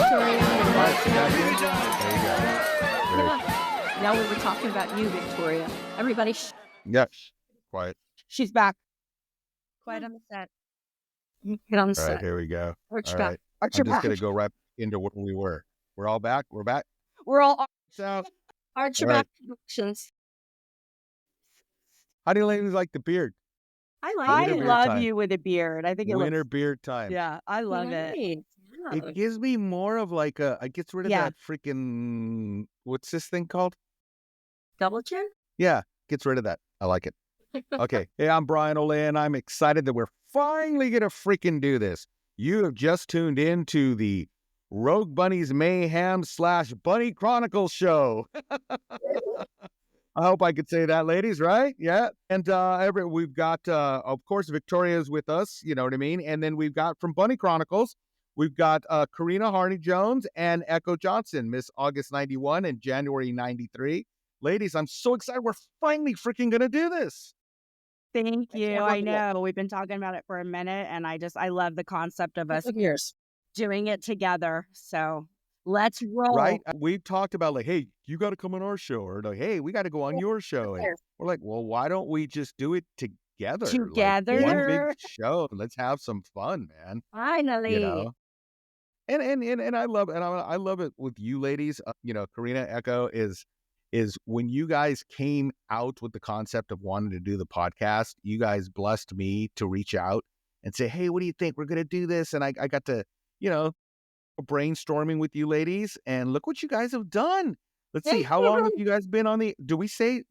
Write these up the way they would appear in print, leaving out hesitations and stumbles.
Victoria. All right, so that's it. There you go. Very Yeah. Now we were talking about you, Victoria. Everybody, Yep. Quiet. She's back. Quiet on the set. get on the All right, set. here we go. Arch All back. right. Arch I'm your just back. going to go right into where we were. We're all back? We're back? We're all So, Arch your all back right. productions. How do you ladies like the beard? I like I Winter it. beard love time. you with a beard. I think it Winter looks. beard time. Yeah, I love it. Nice. Yeah. It gives me more of like a, I gets rid of Yeah. that freaking, what's this thing called? Double chin? Yeah, gets rid of that. I like it. Okay. Hey, I'm Brian Ole, and I'm excited that we're finally going to freaking do this. You have just tuned in to the Rogue Bunnies Mayhem / Bunny Chronicles show. I hope I could say that, ladies, right? Yeah. And we've got, of course, Victoria's with us, you know what I mean? And then we've got from Bunny Chronicles, we've got Karina Harney-Jones and Echo Johnson, Miss August 91 and January 93. Ladies, I'm so excited. We're finally freaking going to do this. Thank I you. can't I wait. know. We've been talking about it for a minute, and I love the concept of us Years. doing it together. So let's roll. Right? We've talked about like, hey, you got to come on our show, or like, hey, we got to go on your show. And we're like, well, why don't we just do it together? Together. Like one big show. Let's have some fun, man. Finally. You know? And I love I love it with you ladies. You know, Karina, Echo is when you guys came out with the concept of wanting to do the podcast, you guys blessed me to reach out and say, hey, what do you think? We're going to do this. And I got to, you know, brainstorming with you ladies, and look what you guys have done. Let's see, how long have you guys been on the, do we say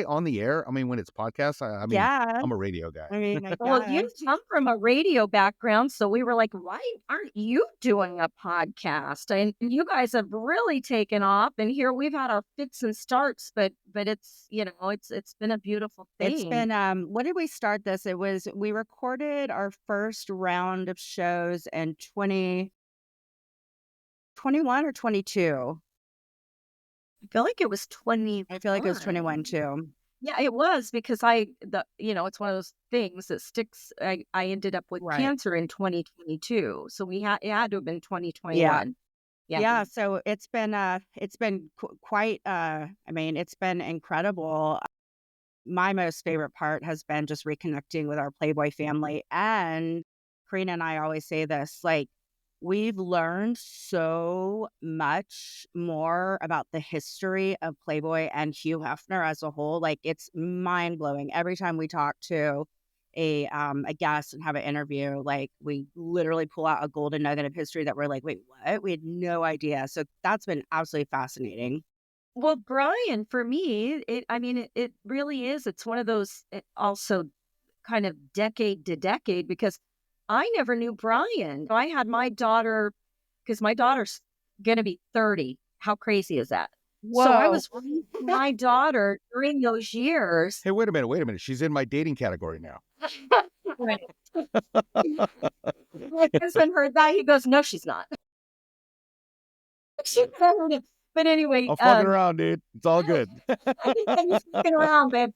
on the air? I mean, when it's podcast, I mean, Yeah. I'm a radio guy. I mean, I Well, you guess. come from a radio background, so we were like, why aren't you doing a podcast? And you guys have really taken off, and here we've had our fits and starts, but it's, you know, it's been a beautiful thing. It's been when did we start this? It was, we recorded our first round of shows in 2021 or 22. I feel like it was 20. I feel like it was 21 too. Yeah, it was, because it's one of those things that sticks. I ended up with Right. cancer in 2022, so it had to have been 2021. Yeah. So it's been quite I mean, it's been incredible. My most favorite part has been just reconnecting with our Playboy family. And Karina and I always say this, like, we've learned so much more about the history of Playboy and Hugh Hefner as a whole. Like, it's mind blowing every time we talk to a guest and have an interview. Like, we literally pull out a golden nugget of history that we're like, wait, what? We had no idea. So that's been absolutely fascinating. Well, Brian, for me, it really is. It's one of those also kind of decade to decade, because I never knew Brian. I had my daughter, because my daughter's going to be 30. How crazy is that? So I was with my daughter during those years. Hey, wait a minute. She's in my dating category now. My husband heard that. He goes, no, she's not. But anyway, I'm fucking around, dude. It's all good. I'm just fucking around, babe.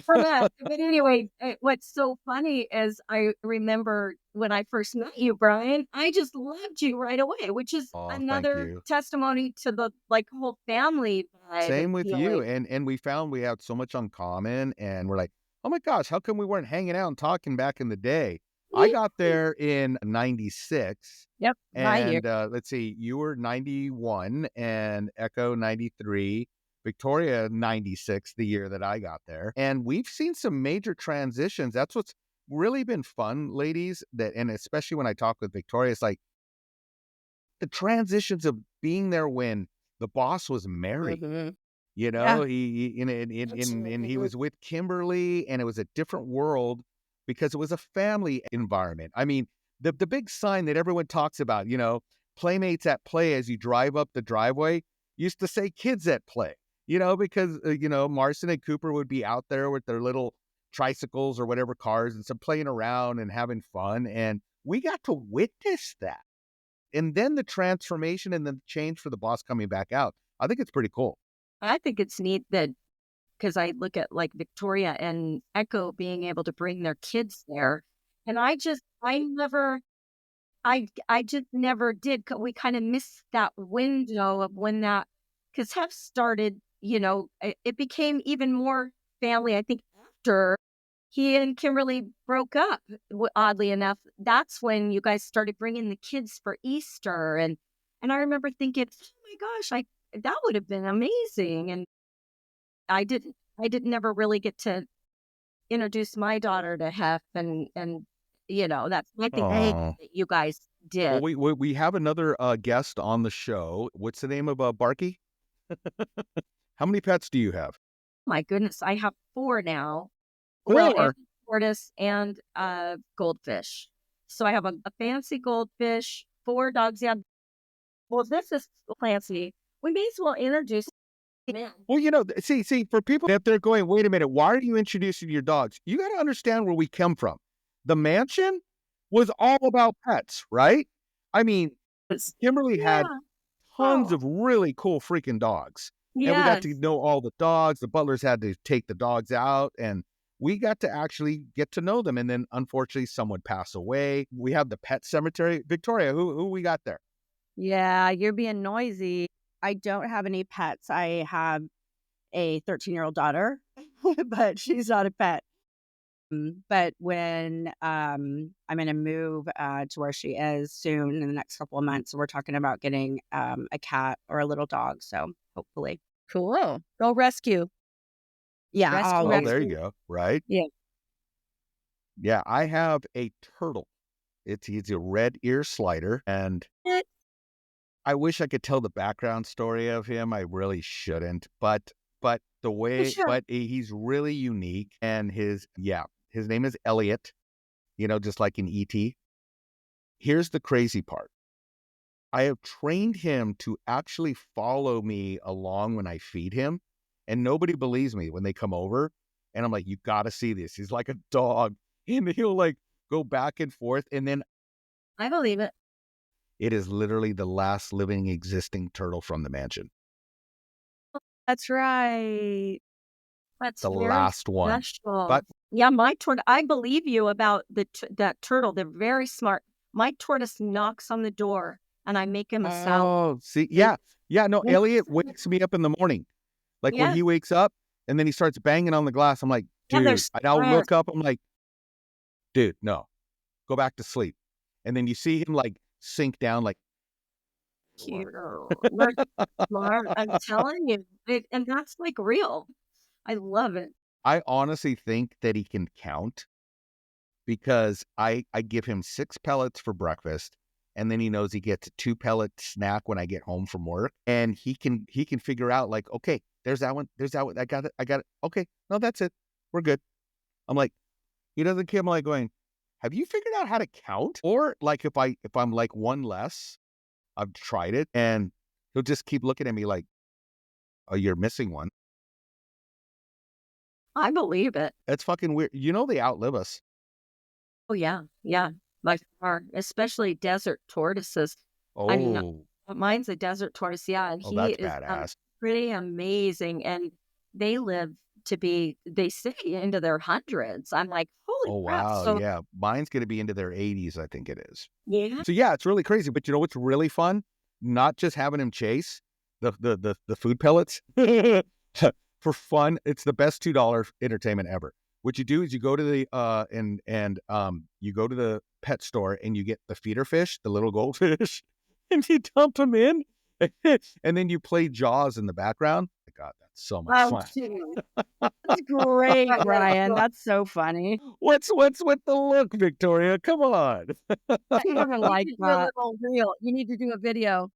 But anyway, what's so funny is I remember when I first met you, Brian, I just loved you right away, which is Thank another you. testimony to the whole family vibe. Same with you. feeling. And we found we had so much in common, and we're like, oh my gosh, how come we weren't hanging out and talking back in the day? I got there in 96. Yep, my year. And let's see, you were 91 and Echo 93, Victoria 96, the year that I got there. And we've seen some major transitions. That's what's really been fun, ladies, and especially when I talk with Victoria, it's like the transitions of being there when the boss was married. Mm-hmm. You know, he was with Kimberly, and it was a different world because it was a family environment. I mean, the big sign that everyone talks about, you know, playmates at play as you drive up the driveway, used to say kids at play, you know, because, you know, Marson and Cooper would be out there with their little tricycles or whatever cars and some playing around and having fun. And we got to witness that. And then the transformation and the change for the boss coming back out. I think it's pretty cool. I think it's neat that, because I look at like Victoria and Echo being able to bring their kids there. And I I just never did. We kind of missed that window of when that, because Hef started, it became even more family, I think, after he and Kimberly broke up. Oddly enough, that's when you guys started bringing the kids for Easter, and I remember thinking, oh my gosh, that would have been amazing. And I didn't never really get to introduce my daughter to Hef, and that's, I think, Oh, that you guys well, did. we have another guest on the show. What's the name of Barky? How many pets do you have? My goodness, I have 4 now. Well, and Four. tortoise and a goldfish. So I have a fancy goldfish, 4 dogs. Yeah. Well, this is fancy. We may as well introduce him in. Well, see, for people that they're going, wait a minute, why are you introducing your dogs? You got to understand where we come from. The mansion was all about pets, right? I mean, Kimberly had Yeah. tons Oh, of really cool freaking dogs. And we got to yes. know all the dogs. The butlers had to take the dogs out, and we got to actually get to know them. And then unfortunately, some would pass away. We have the pet cemetery. Victoria, who we got there? Yeah, you're being noisy. I don't have any pets. I have a 13-year-old daughter, but she's not a pet. But when I'm going to move to where she is soon in the next couple of months, we're talking about getting a cat or a little dog. So hopefully, Cool. Go rescue. yeah, Rescue, Oh, there you always. rescue. go. Right. Yeah. Yeah, I have a turtle. He's a red ear slider, and I wish I could tell the background story of him. I really shouldn't, but the way, Sure. but he's really unique, and his name is Elliot. Just like in ET. Here's the crazy part. I have trained him to actually follow me along when I feed him, and nobody believes me when they come over. And I'm like, you got to see this. He's like a dog, and he'll like go back and forth, and then I believe it. it is literally the last living existing turtle from the mansion. That's right. That's The very last one. special. But Yeah, my tortoise, I believe you about that turtle. They're very smart. My tortoise knocks on the door and I make him a salad. oh, see, They- yeah, yeah. No, Elliot wakes me up in the morning, like when Yeah. he wakes up, and then he starts banging on the glass. I'm like, Yeah, they're dude. And I'll stressed. look up. I'm like, dude, no, go back to sleep. And then you see him like sink down, like, Cute. They're smart. I'm telling you. And that's like real. I love it. I honestly think that he can count because I give him 6 pellets for breakfast, and then he knows he gets a 2 pellet snack when I get home from work, and he can figure out like, okay, there's that one, I got it. Okay, no, that's it, we're good. I'm like, he doesn't care. I'm like going, have you figured out how to count? Or like if I'm like one less, I've tried it, and he'll just keep looking at me like, oh, you're missing one. I believe it. That's fucking weird. They outlive us. Oh yeah. Yeah. By far. Especially desert tortoises. I'm Oh, Mine's a desert tortoise, yeah, and oh, he that's is, badass. pretty amazing, and they live to be, they say, into their hundreds. I'm like, "Holy Oh, crap." wow. So Yeah. Mine's going to be into their 80s, I think it is. yeah. So, yeah, it's really crazy. But you know what's really fun? Not just having him chase the food pellets for fun. It's the best $2 entertainment ever. What you do is you go to the you go to the pet store and you get the feeder fish, the little goldfish, and you dump them in, and then you play Jaws in the background. God, that's so much Oh, fun. shoot. That's great, I know, Brian. so That's so funny. What's with the look, Victoria? Come on. I you like should do a that. little reel. You need to do a video.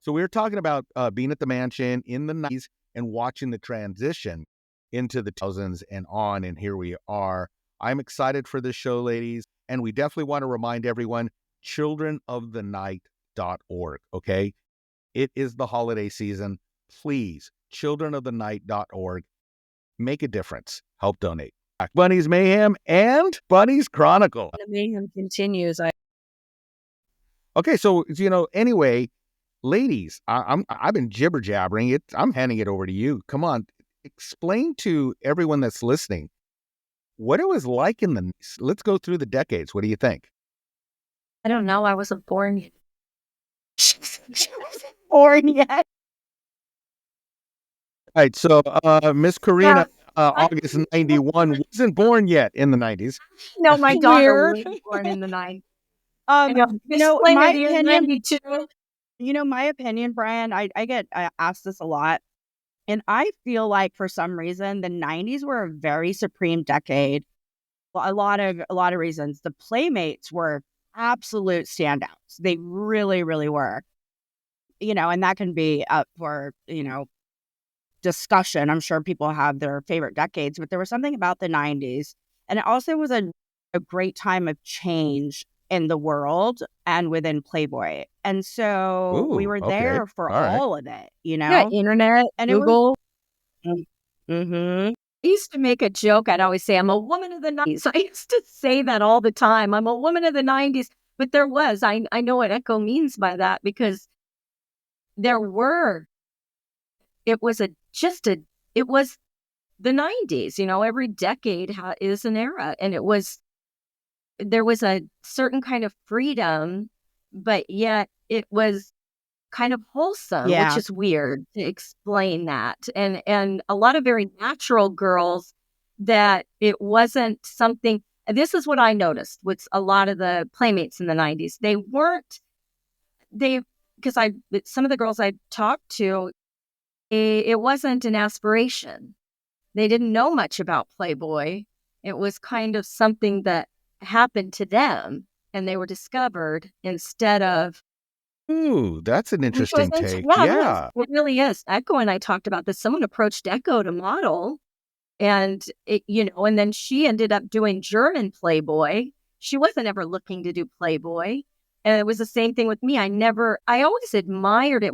So we were talking about being at the mansion in the 90s and watching the transition into the 2000s and on, and here we are. I'm excited for this show, ladies, and we definitely want to remind everyone, childrenofthenight.org, okay? It is the holiday season. Please, childrenofthenight.org. Make a difference. Help donate. Bunnies Mayhem and Bunnies Chronicle. The mayhem continues. Okay, so anyway, ladies, I've been jibber jabbering it. I'm handing it over to you. Come on, explain to everyone that's listening what it was like in the. Let's go through the decades. What do you think? I don't know. I wasn't born yet. She wasn't born yet. All right, so Miss Karina, I August 91, wasn't born yet in the 90s. No, my daughter Weird. was born in the 90s. I know. You know, Disclaimer, my the year opinion, 92. my opinion, Brian, I get asked this a lot. And I feel like for some reason the 90s were a very supreme decade. Well, a lot of reasons. The Playmates were absolute standouts. They really, really were. And that can be up for, discussion. I'm sure people have their favorite decades, but there was something about the 90s. And it also was a great time of change in the world and within Playboy. And so we Ooh, were okay. there for All right. all of it, Yeah, internet, And it was. Google. Mm-hmm. I used to make a joke. I'd always say, I'm a woman of the 90s. I used to say that all the time. I'm a woman of the 90s. But I know what Echo means by that, because there were, it was a, just a, it was the 90s. Every decade is an era. And there was a certain kind of freedom, but yet it was kind of wholesome, which Yeah. is weird to explain that. And a lot of very natural girls, that it wasn't something. This is what I noticed with a lot of the Playmates in the 90s. Because some of the girls I talked to, it wasn't an aspiration. They didn't know much about Playboy. It was kind of something that happened to them, and they were discovered instead of. Ooh, that's an Which interesting was take. yeah, Yeah. it really is. Echo and I talked about this. Someone approached Echo to model, and and then she ended up doing German Playboy. She wasn't ever looking to do Playboy. And it was the same thing with me. I always admired it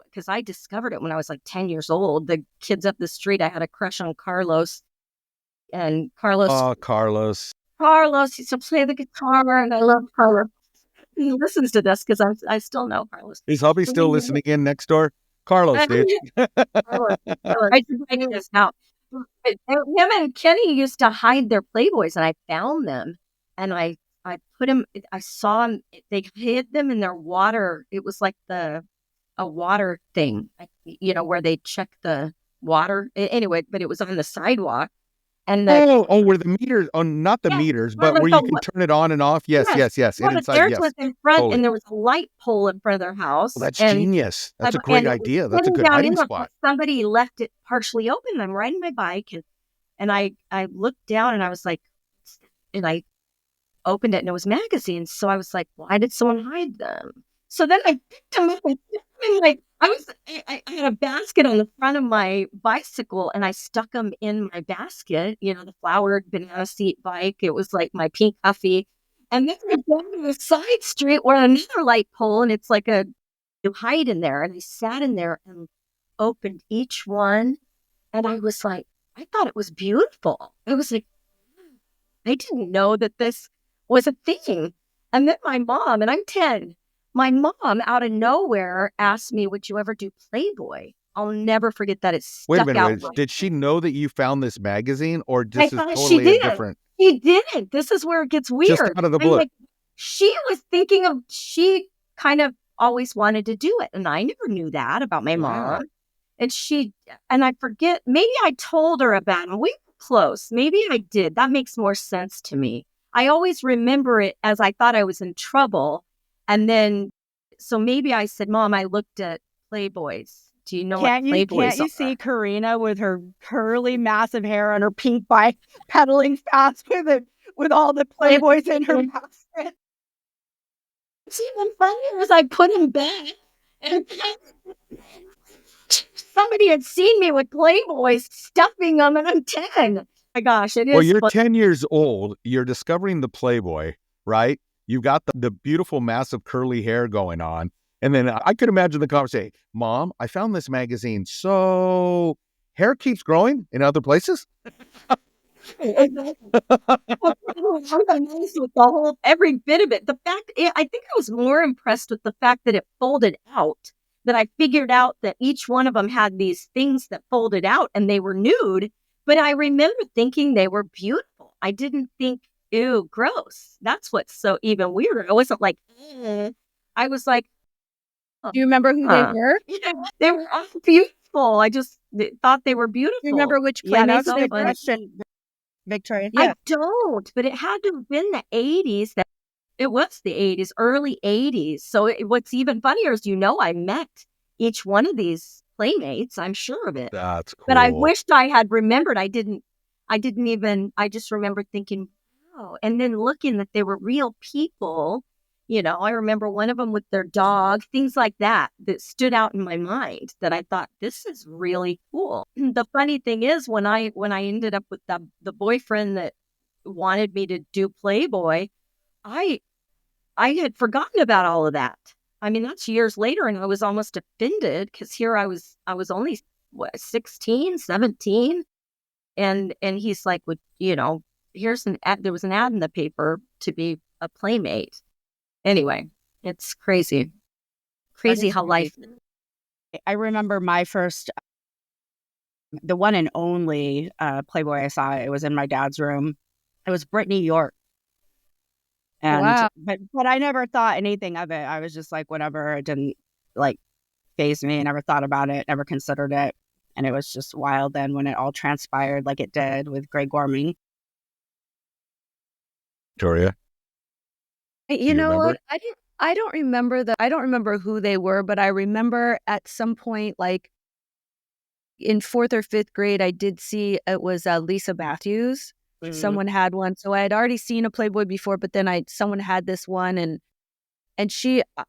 because I discovered it when I was like 10 years old. The kids up the street, I had a crush on Carlos, and Oh, Carlos. Carlos used to play the guitar, and I love Carlos. He listens to this because I still know Carlos. Is hubby still listening in next door? Carlos, dude. I just writing this out. But him and Kenny used to hide their Playboys, and I found them, and I put them. I saw them. They hid them in their water. It was like a water thing, where they check the water. Anyway, but it was on the sidewalk, and Where the meters, not the yeah, meters, well, but where you like can turn it on and off. Yes, yes. yes, yes. Well, And but inside, theirs yes. was in front, Totally. and there was a light pole in front of their house, Well, that's and genius. That's a and great it was idea. That's a sitting good down hiding in the spot. somebody left it partially open. I'm riding my bike, and I looked down, and I was like, and I opened it, and it was magazines. So I was like, why did someone hide them? So then I picked them up, and like I had a basket on the front of my bicycle, and I stuck them in my basket. The flowered banana seat bike. It was like my pink Huffy. And then I go to the side street where another light pole, and it's like you hide in there. And I sat in there and opened each one, and I was like, I thought it was beautiful. I was like, I didn't know that this was a thing. And then my mom, and I'm 10, my mom out of nowhere asked me, would you ever do Playboy? I'll never forget that. It Wait a stuck out. minute. Did she know that you found this magazine, or I this is thought she totally a did. different, She didn't. This is where it gets just weird. out of the I'm blue? like, she kind of always wanted to do it. And I never knew that about my Wow. mom. And I forget, maybe I told her about it. We were close. Maybe I did. That makes more sense to me. I always remember it as I thought I was in trouble. And then, so maybe I said, Mom, I looked at Playboys. Do you know what Playboys Can't you are? see Karina with her curly, massive hair on her pink bike, pedaling fast with all the Playboys in her basket? It's even funnier as I put them back, and somebody had seen me with Playboys stuffing them, and I'm 10. My gosh, it Well, is you're fun. 10 years old. You're discovering the Playboy, right? You've got the beautiful, massive curly hair going on. And then I could imagine the conversation. Mom, I found this magazine. So hair keeps growing in other places? With the whole, every bit of it. I think I was more impressed with the fact that it folded out, that I figured out that each one of them had these things that folded out and they were nude. But I remember thinking they were beautiful. I didn't think ew, gross. That's what's so even weirder. I wasn't like, I was like, Do you remember who they were? yeah, they were all beautiful. I just thought they were Do you beautiful. remember which Yeah, Playmates that's they so were? funny. Victoria. I don't, but it had to have been the 80s. It was the 80s, early 80s. So what's even funnier is, I met each one of these playmates. I'm sure of it. That's But I cool. wished I had remembered. I just remember thinking, oh, and then looking that they were real people. I remember one of them with their dog, things like that stood out in my mind, that I thought, this is really cool. The funny thing is, when I ended up with the boyfriend that wanted me to do Playboy, I I had forgotten about all of that. I mean, that's years later, and I was almost offended, because here I was only, what, 16, 17, and he's like, "Would here's an ad, there was an ad in the paper to be a playmate." Anyway, it's crazy. That Crazy is how life. crazy. I remember my first, the one and only Playboy I saw. It was in my dad's room. It was Brittany York. And Wow. but I never thought anything of it. I was just like, whatever. It didn't like faze me. I never thought about it, never considered it. And it was just wild then when it all transpired like it did with Greg Gorman. Victoria, You you know remember? what? I don't remember I don't remember who they were, but I remember at some point, like in 4th or 5th grade, I did see it was Lisa Matthews. Someone had one. So I had already seen a Playboy before, but then someone had this one, and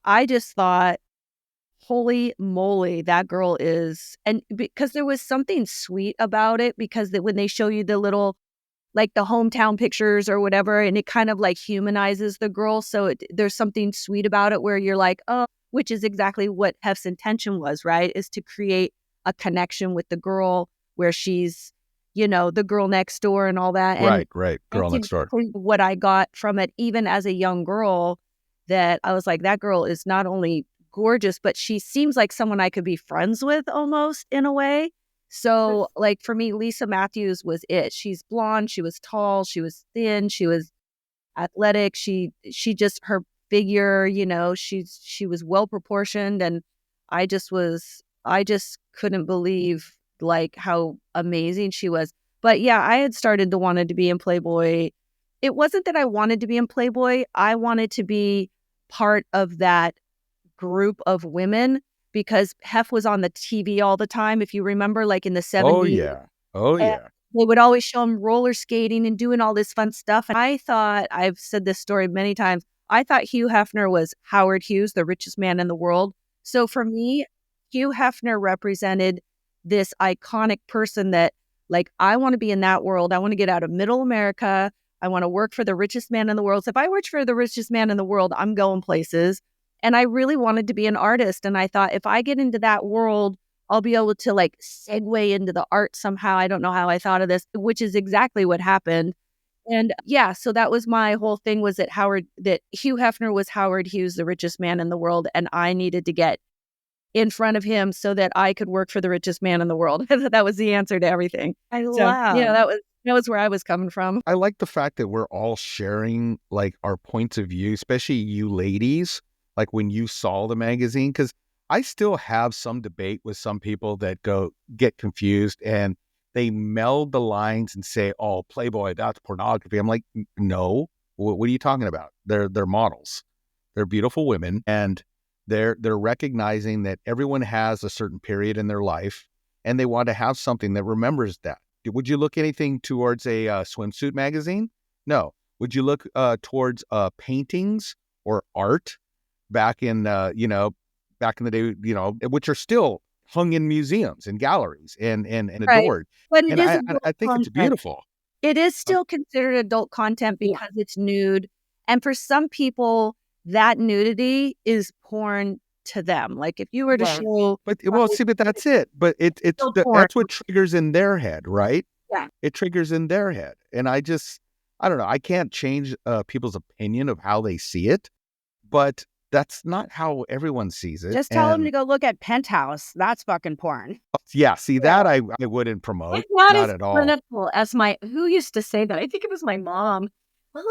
I just thought, holy moly, that girl is, and because there was something sweet about it, because when they show you the little, like the hometown pictures or whatever, and it kind of like humanizes the girl. So there's something sweet about it where you're like, oh, which is exactly what Hef's intention was, right? Is to create a connection with the girl where she's, the girl next door and all that. And Right. Girl that's next door. exactly what I got from it, even as a young girl, that I was like, that girl is not only gorgeous, but she seems like someone I could be friends with almost, in a way. So, like, for me, Lisa Matthews was it. She's blonde, she was tall, she was thin, she was athletic. She just, her figure, she was well proportioned, and I just couldn't believe like how amazing she was. But yeah, I had started to wanted to be in Playboy. It wasn't that I wanted to be in Playboy. I wanted to be part of that group of women, because Hef was on the TV all the time, if you remember, like in the Oh 70s. yeah. Oh And yeah. they would always show him roller skating and doing all this fun stuff. And I thought, I've said this story many times, I thought Hugh Hefner was Howard Hughes, the richest man in the world. So for me, Hugh Hefner represented this iconic person that, like, I want to be in that world. I want to get out of middle America. I want to work for the richest man in the world. So if I worked for the richest man in the world, I'm going places. And I really wanted to be an artist. And I thought, if I get into that world, I'll be able to like segue into the art somehow. I don't know how I thought of this, which is exactly what happened. And yeah, so that was my whole thing, was that Hugh Hefner was Howard Hughes, the richest man in the world. And I needed to get in front of him so that I could work for the richest man in the world. That was the answer to everything. I So love. yeah, that was where I was coming from. I like the fact that we're all sharing like our points of view, especially you ladies, like when you saw the magazine, because I still have some debate with some people that get confused and they meld the lines and say, "Oh, Playboy, that's pornography." I'm like, no, what are you talking about? They're models. They're beautiful women, and they're recognizing that everyone has a certain period in their life, and they want to have something that remembers that. Would you look anything towards a swimsuit magazine? No. Would you look towards paintings or art back in back in the day, which are still hung in museums and galleries and Right. adored. But it And is I adult think it's content. beautiful. It is still considered adult content because it's nude. And for some people, that nudity is porn to them. Like if you were to Yeah. show, But but that's it. But Still porn. that's what triggers in their head, right? Yeah. It triggers in their head. And I don't know. I can't change people's opinion of how they see it, but that's not how everyone sees it. Just tell them And to go look at Penthouse. That's fucking porn. yeah, see that I wouldn't promote. It's not Not as at all. clinical as who used to say that? I think it was my mom. Well,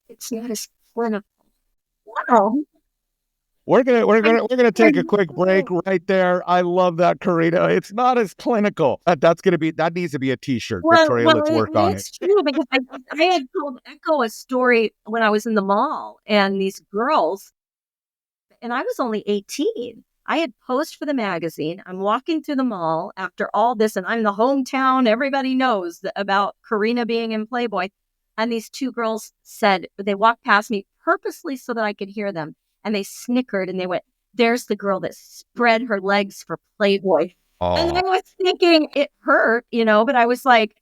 it's not as clinical. Wow. We're gonna take a quick break right there. I love that, Karina. It's not as clinical. That needs to be a T-shirt. Victoria, let's work on it. It's true because I had told Echo a story when I was in the mall, and these girls, and I was only 18. I had posed for the magazine. I'm walking through the mall after all this, and I'm the hometown. Everybody knows about Karina being in Playboy. And these two girls said, they walked past me purposely so that I could hear them. And they snickered and they went, "There's the girl that spread her legs for Playboy." And I Oh, was thinking it hurt, but I was like,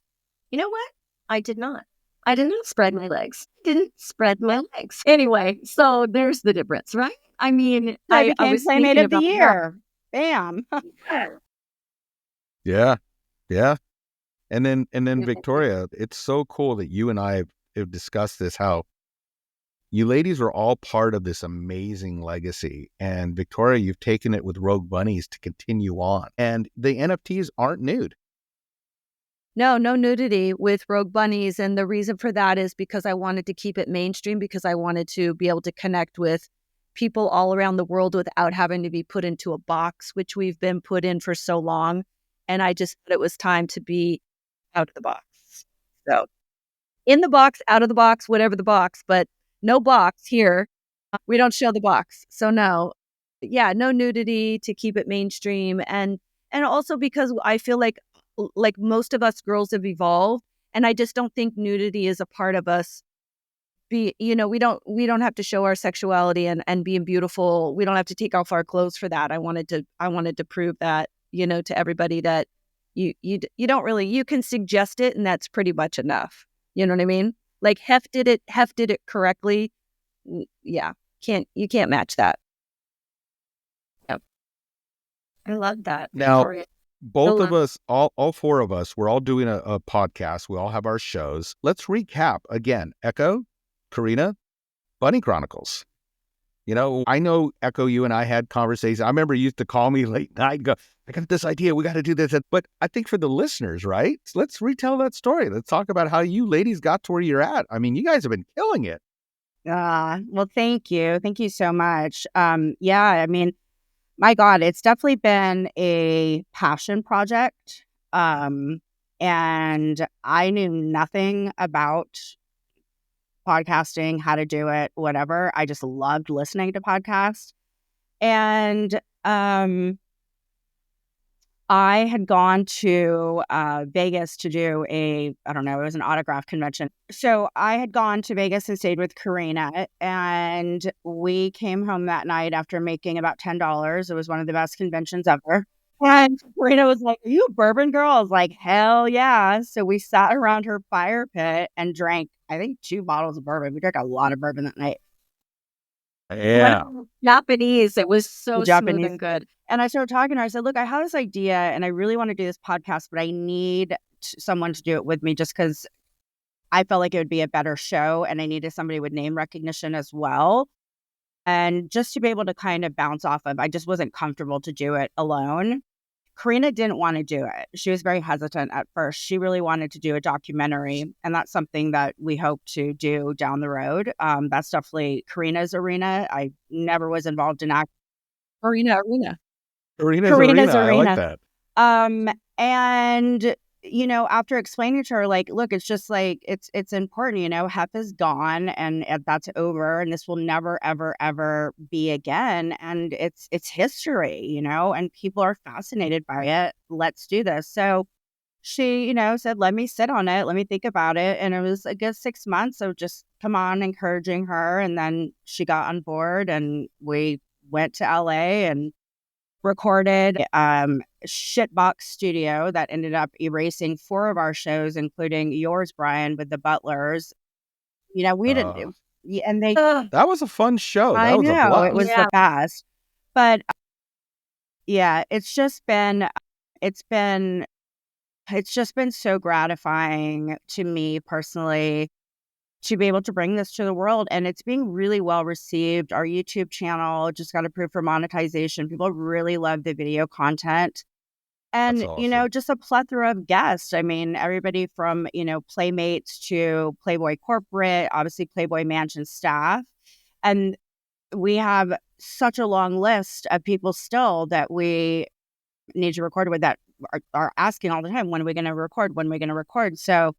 you know what? I did not. I did not spread my legs. I didn't spread my legs. Anyway, so there's the difference, right? I mean, I I became was Playmate thinking of the about that. Year. Bam. yeah, yeah. And then Victoria, it's so cool that you and I have discussed this, how you ladies are all part of this amazing legacy. And Victoria, you've taken it with Rogue Bunnies to continue on. And the NFTs aren't nude. No nudity with Rogue Bunnies. And the reason for that is because I wanted to keep it mainstream, because I wanted to be able to connect with people all around the world without having to be put into a box, which we've been put in for so long. And I just thought it was time to be out of the box. So in the box, out of the box, whatever the box, but no box here. We don't show the box. So no. Yeah, no nudity, to keep it mainstream. And also because I feel like most of us girls have evolved, and I just don't think nudity is a part of us. We don't have to show our sexuality and being beautiful. We don't have to take off our clothes for that. I wanted to prove that, to everybody, that you don't really, you can suggest it and that's pretty much enough. You know what I mean? Like Hef did it correctly. Yeah. You can't match that. Yep. I love that, Now, Victoria. both of us, all four of us, we're all doing a podcast. We all have our shows. Let's recap again. Echo, Karina, Bunny Chronicles. I know, Echo, you and I had conversations. I remember you used to call me late night and go, "I got this idea. We got to do this." But I think for the listeners, right? Let's retell that story. Let's talk about how you ladies got to where you're at. I mean, you guys have been killing it. Well, thank you. Thank you so much. Yeah, I mean, my God, it's definitely been a passion project. And I knew nothing about podcasting, how to do it, whatever. I just loved listening to podcasts. And I had gone to Vegas to do I don't know, it was an autograph convention. So I had gone to Vegas and stayed with Karina, and we came home that night after making about $10. It was one of the best conventions ever. And Karina was like, "Are you a bourbon girl?" I was like, "Hell yeah." So we sat around her fire pit and drank, I think, 2 bottles of bourbon. We drank a lot of bourbon that night. Yeah. Japanese. It was so smooth Japanese. and good. And I started talking to her. I said, "Look, I have this idea and I really want to do this podcast, but I need someone to do it with me just because I felt like it would be a better show and I needed somebody with name recognition as well. And just to be able to kind of bounce off of, I just wasn't comfortable to do it alone." Karina didn't want to do it. She was very hesitant at first. She really wanted to do a documentary, and that's something that we hope to do down the road. That's definitely Karina's arena. I never was involved in acting. Arena. Karina's Karina's arena. I like arena. that. And after explaining to her, like, look, it's just like it's important, Hep is gone and that's over, and this will never, ever, ever be again. And it's history, and people are fascinated by it. Let's do this. So she, said, "Let me sit on it, let me think about it." And it was a good 6 months of just come on, encouraging her. And then she got on board and we went to LA and recorded shitbox studio that ended up erasing 4 of our shows, including yours, Brian, with the Butlers. We didn't, and they, That was a fun show. I That was a know it blast. was Yeah. the best. But yeah, it's just been so gratifying to me personally to be able to bring this to the world, and it's being really well received. Our YouTube channel just got approved for monetization. People really love the video content. That's And, awesome. just a plethora of guests. I mean, everybody from, Playmates to Playboy Corporate, obviously Playboy Mansion staff. And we have such a long list of people still that we need to record with that are asking all the time, when are we going to record? When are we going to record? So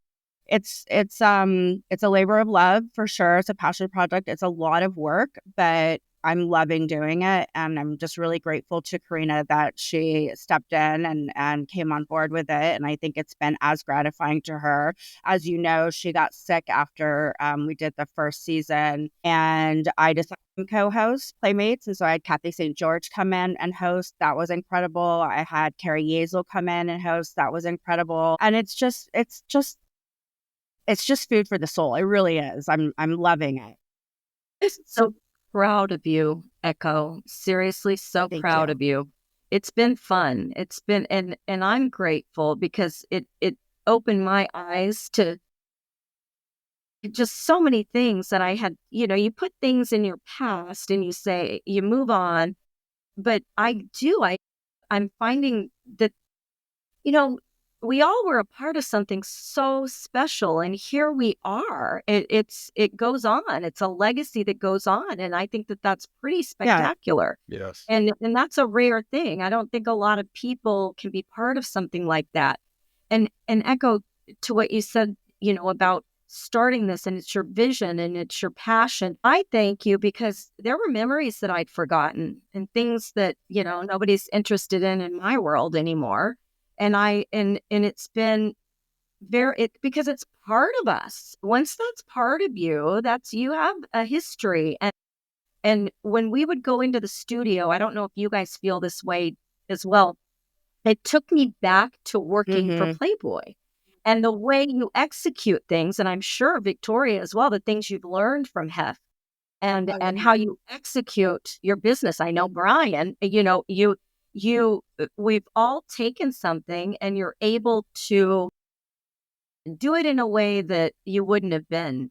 it's a labor of love for sure. It's a passion project. It's a lot of work, but I'm loving doing it, and I'm just really grateful to Karina that she stepped in and came on board with it. And I think it's been as gratifying to her. As you know, she got sick after we did the first season, and I decided to co-host Playmates, and so I had Kathy St. George come in and host. That was incredible. I had Carrie Yeazel come in and host. That was incredible. And it's just food for the soul. It really is. I'm loving it. So proud of you, Echo. Seriously, so Thank proud you. of you. It's been fun. It's been and I'm grateful because it opened my eyes to just so many things that I had, you put things in your past and you say you move on, but I'm finding that you know, we all were a part of something so special, and here we are. It goes on. It's a legacy that goes on, and I think that that's pretty Yeah. spectacular. Yes. And that's a rare thing. I don't think a lot of people can be part of something like that. And echo to what you said, about starting this, and it's your vision and it's your passion. I thank you because there were memories that I'd forgotten and things that, nobody's interested in my world anymore. And it's been because it's part of us. Once that's part of you, you have a history. And when we would go into the studio, I don't know if you guys feel this way as well. It took me back to working for Mm-hmm. Playboy and the way you execute things. And I'm sure Victoria as well, the things you've learned from Hef and how you execute your business. I know Brian, we've all taken something and you're able to do it in a way that you wouldn't have been,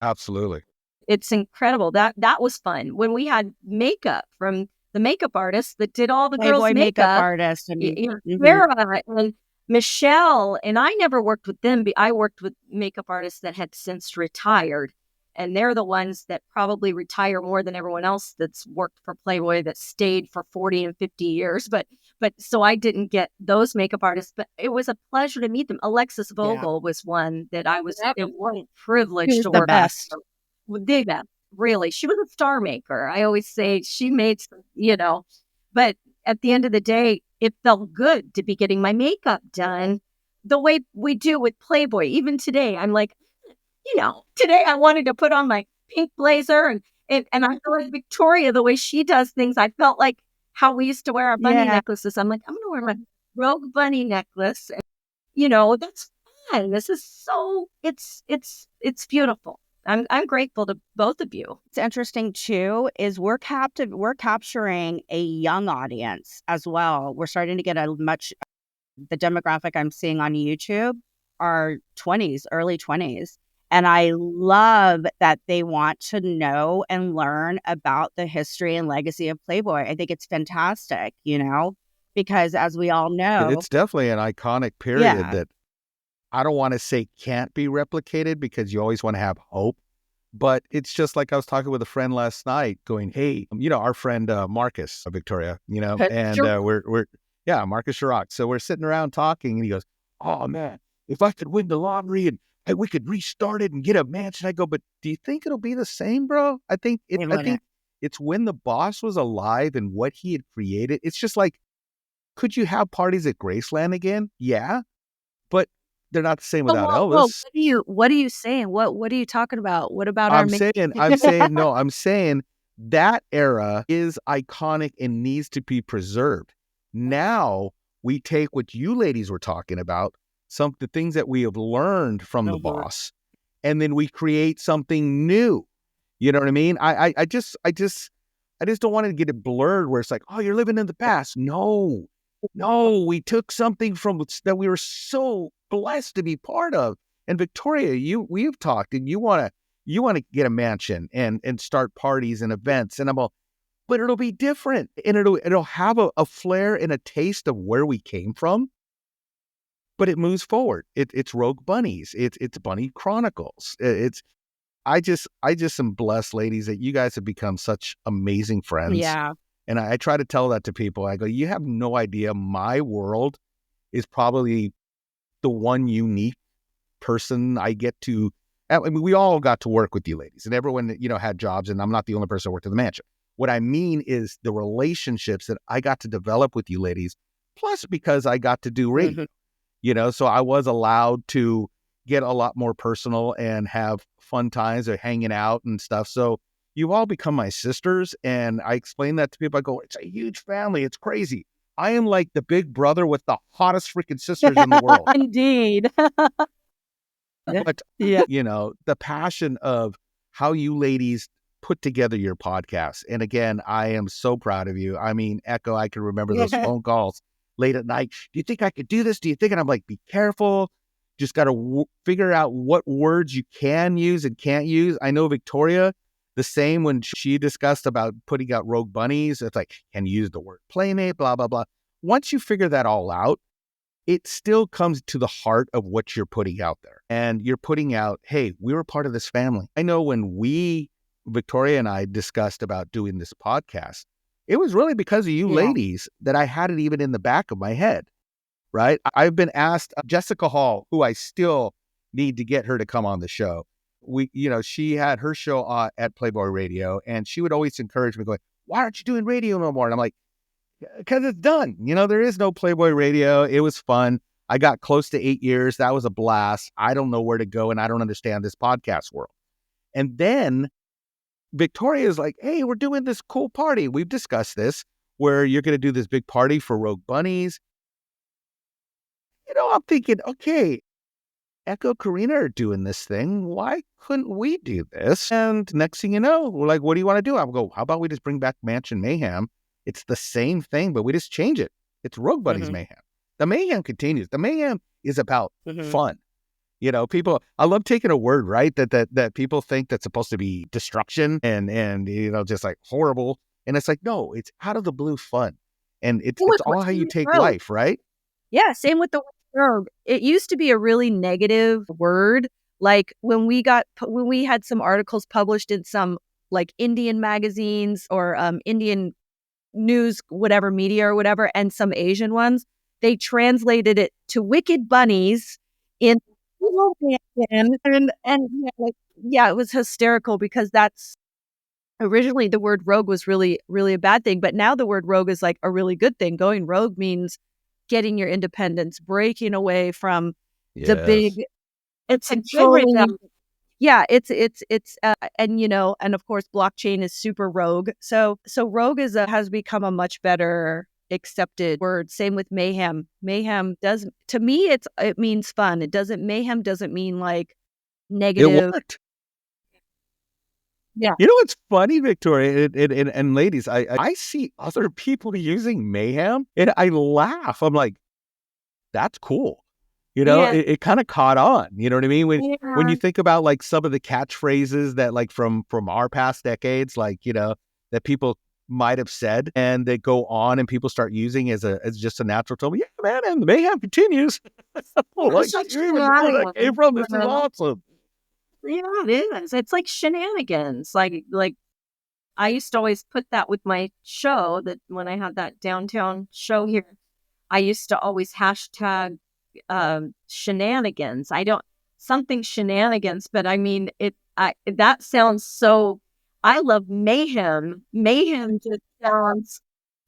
Absolutely. it's incredible. That was fun when we had makeup from the makeup artist that did all the girls' Playboy makeup makeup. artist. I mean, Sarah and Michelle, and I never worked with them. I worked with makeup artists that had since retired, and they're the ones that probably retire more than everyone else that's worked for Playboy that stayed for 40 and 50 years. But so I didn't get those makeup artists, but it was a pleasure to meet them. Alexis yeah. Vogel was one that Yep. it was a privilege Who's to the work with. best? The best, really. She was a star maker. I always say she made some, but at the end of the day, it felt good to be getting my makeup done the way we do with Playboy. Even today, I'm like, today I wanted to put on my pink blazer and I feel like Victoria, the way she does things, I felt like how we used to wear our bunny Yeah. necklaces. I'm like, I'm going to wear my rogue bunny necklace. And, that's fun. This is it's beautiful. I'm grateful to both of you. What's interesting too is we're capturing a young audience as well. We're starting to get the demographic I'm seeing on YouTube are 20s, early 20s. And I love that they want to know and learn about the history and legacy of Playboy. I think it's fantastic, because as we all know, It's definitely an iconic period yeah, that I don't want to say can't be replicated because you always want to have hope. But it's just like I was talking with a friend last night going, hey, our friend Marcus, Victoria, and Sure. yeah, Marcus Chirac. So we're sitting around talking and he goes, oh man, if I could win the lottery and hey, we could restart it and get a mansion. I go, but do you think it'll be the same, bro? I think it's when the boss was alive and what he had created. It's just like, could you have parties at Graceland again? Yeah, but they're not the same without Whoa. Elvis. What are you saying? What are you talking about? What about our I'm saying that era is iconic and needs to be preserved. Now we take what you ladies were talking about, the things that we have learned from the boss, and then we create something new. You know what I mean? I just don't want to get it blurred where it's like, oh, you're living in the past. No, we took something from that we were so blessed to be part of. And Victoria, we've talked, and you want to get a mansion and start parties and events. And I'm all, but it'll be different, and it'll have a flair and a taste of where we came from. But it moves forward. It's Rogue Bunnies. It's Bunny Chronicles. I just am blessed, ladies, that you guys have become such amazing friends. Yeah. And I try to tell that to people. I go, you have no idea. My world is probably the one unique person I get to. I mean, we all got to work with you ladies, and everyone, had jobs, and I'm not the only person who worked at the mansion. What I mean is the relationships that I got to develop with you ladies, plus because I got to do radio, so I was allowed to get a lot more personal and have fun times or hanging out and stuff. So you've all become my sisters. And I explain that to people. I go, it's a huge family. It's crazy. I am like the big brother with the hottest freaking sisters in the world. Indeed. But, Yeah. the passion of how you ladies put together your podcast. And again, I am so proud of you. I mean, Echo, I can remember those phone calls late at night. Do you think I could do this? Do you think? And I'm like, be careful. Just got to figure out what words you can use and can't use. I know Victoria, the same when she discussed about putting out Rogue Bunnies. It's like, can you use the word playmate, blah, blah, blah. Once you figure that all out, it still comes to the heart of what you're putting out there. And you're putting out, hey, we were part of this family. I know when Victoria and I discussed about doing this podcast, it was really because of you ladies that I had it even in the back of my head, right? I've been asked, Jessica Hall, who I still need to get her to come on the show. She had her show at Playboy Radio, and she would always encourage me going, why aren't you doing radio no more? And I'm like, because it's done. There is no Playboy Radio. It was fun. I got close to 8 years. That was a blast. I don't know where to go, and I don't understand this podcast world. And then Victoria is like, hey, we're doing this cool party. We've discussed this, where you're going to do this big party for Rogue Bunnies. I'm thinking, okay, Echo, Karina are doing this thing. Why couldn't we do this? And next thing you know, we're like, what do you want to do? I'll go, how about we just bring back Mansion Mayhem? It's the same thing, but we just change it. It's Rogue Bunnies Mayhem. The Mayhem continues. The Mayhem is about fun. People, I love taking a word, right? That people think that's supposed to be destruction and just like horrible. And it's like, no, it's out of the blue fun. And it's all how you take life, right? Yeah, same with the word rogue. It used to be a really negative word. Like when we had some articles published in some like Indian magazines or Indian news, whatever media or whatever, and some Asian ones, they translated it to wicked bunnies in and it was hysterical because that's originally the word rogue was really, really a bad thing. But now the word rogue is like a really good thing. Going rogue means getting your independence, breaking away from the big. It's a good yeah, it's and of course blockchain is super rogue. So rogue has become a much better accepted word. Same with mayhem. Mayhem does, to me, it means fun. Mayhem doesn't mean like negative. It worked. Yeah. It's funny, Victoria and ladies, I see other people using mayhem and I laugh. I'm like, that's cool. It kind of caught on. You know what I mean? When you think about like some of the catchphrases that like from our past decades, like, that people might have said and they go on and people start using as just a natural tone. Yeah, man, and the mayhem continues. Like, you even know where that came from. This is awesome. Yeah, it is. It's like shenanigans. Like I used to always put that with my show, that when I had that downtown show here, I used to always hashtag shenanigans. Something shenanigans, but I mean that sounds so. I love mayhem. Mayhem just sounds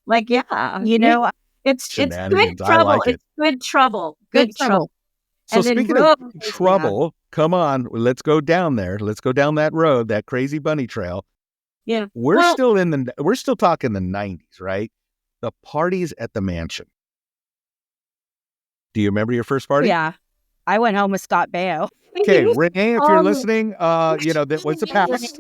like, it's good trouble. Like it's good trouble. Good trouble. So speaking of trouble, come on, let's go down there. Let's go down that road, that crazy bunny trail. Yeah. We're still talking the 90s, right? The parties at the mansion. Do you remember your first party? Yeah. I went home with Scott Baio. Okay, Renee, if you're listening, that was the past.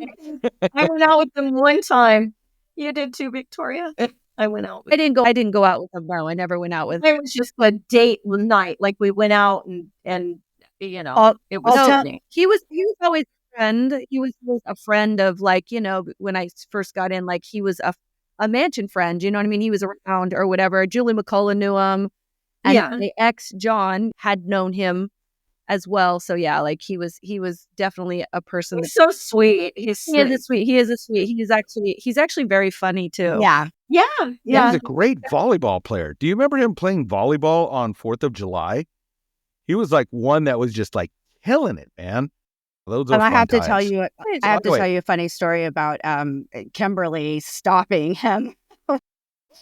I went out with them one time. You did too, Victoria. I went out. I didn't go out with him. No, I never went out with him. It was just a date night. Like we went out and it was. He was always a friend. He was a friend of, like, when I first got in, like he was a mansion friend. You know what I mean? He was around or whatever. Julie McCullough knew him. And the ex John had known him as well. So yeah, like he was definitely a person. He's so sweet. He is a sweet. He's actually very funny too. Yeah. Yeah. He's a great volleyball player. Do you remember him playing volleyball on 4th of July? He was like one that was just like killing it, man. Those are And I fun have to times. tell you, a funny story about Kimberly stopping him.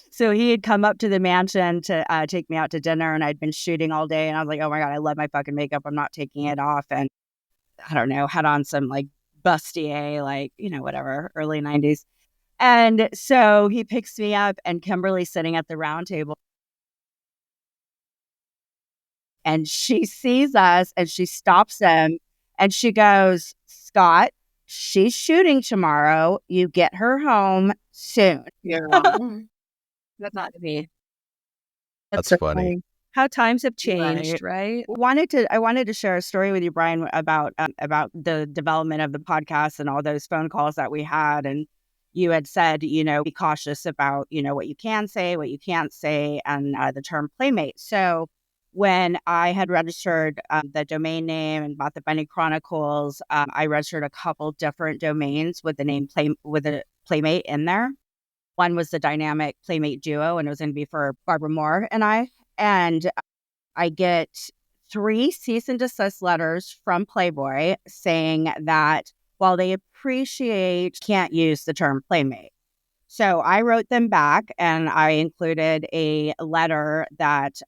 So he had come up to the mansion to take me out to dinner, and I'd been shooting all day, and I was like, oh my God, I love my fucking makeup. I'm not taking it off. And I don't know, had on some like bustier, like, whatever, early 90s. And so he picks me up, and Kimberly's sitting at the round table. And she sees us, and she stops him, and she goes, Scott, she's shooting tomorrow. You get her home soon. Yeah. That's not me. That's so funny. How times have changed, right? I wanted to share a story with you, Brian, about the development of the podcast and all those phone calls that we had. And you had said, be cautious about, what you can say, what you can't say, and the term playmate. So when I had registered the domain name and bought the Bunny Chronicles, I registered a couple different domains with the name with a playmate in there. One was the dynamic playmate duo, and it was going to be for Barbara Moore and I. And I get 3 cease and desist letters from Playboy saying that while they appreciate, can't use the term playmate. So I wrote them back, and I included a letter that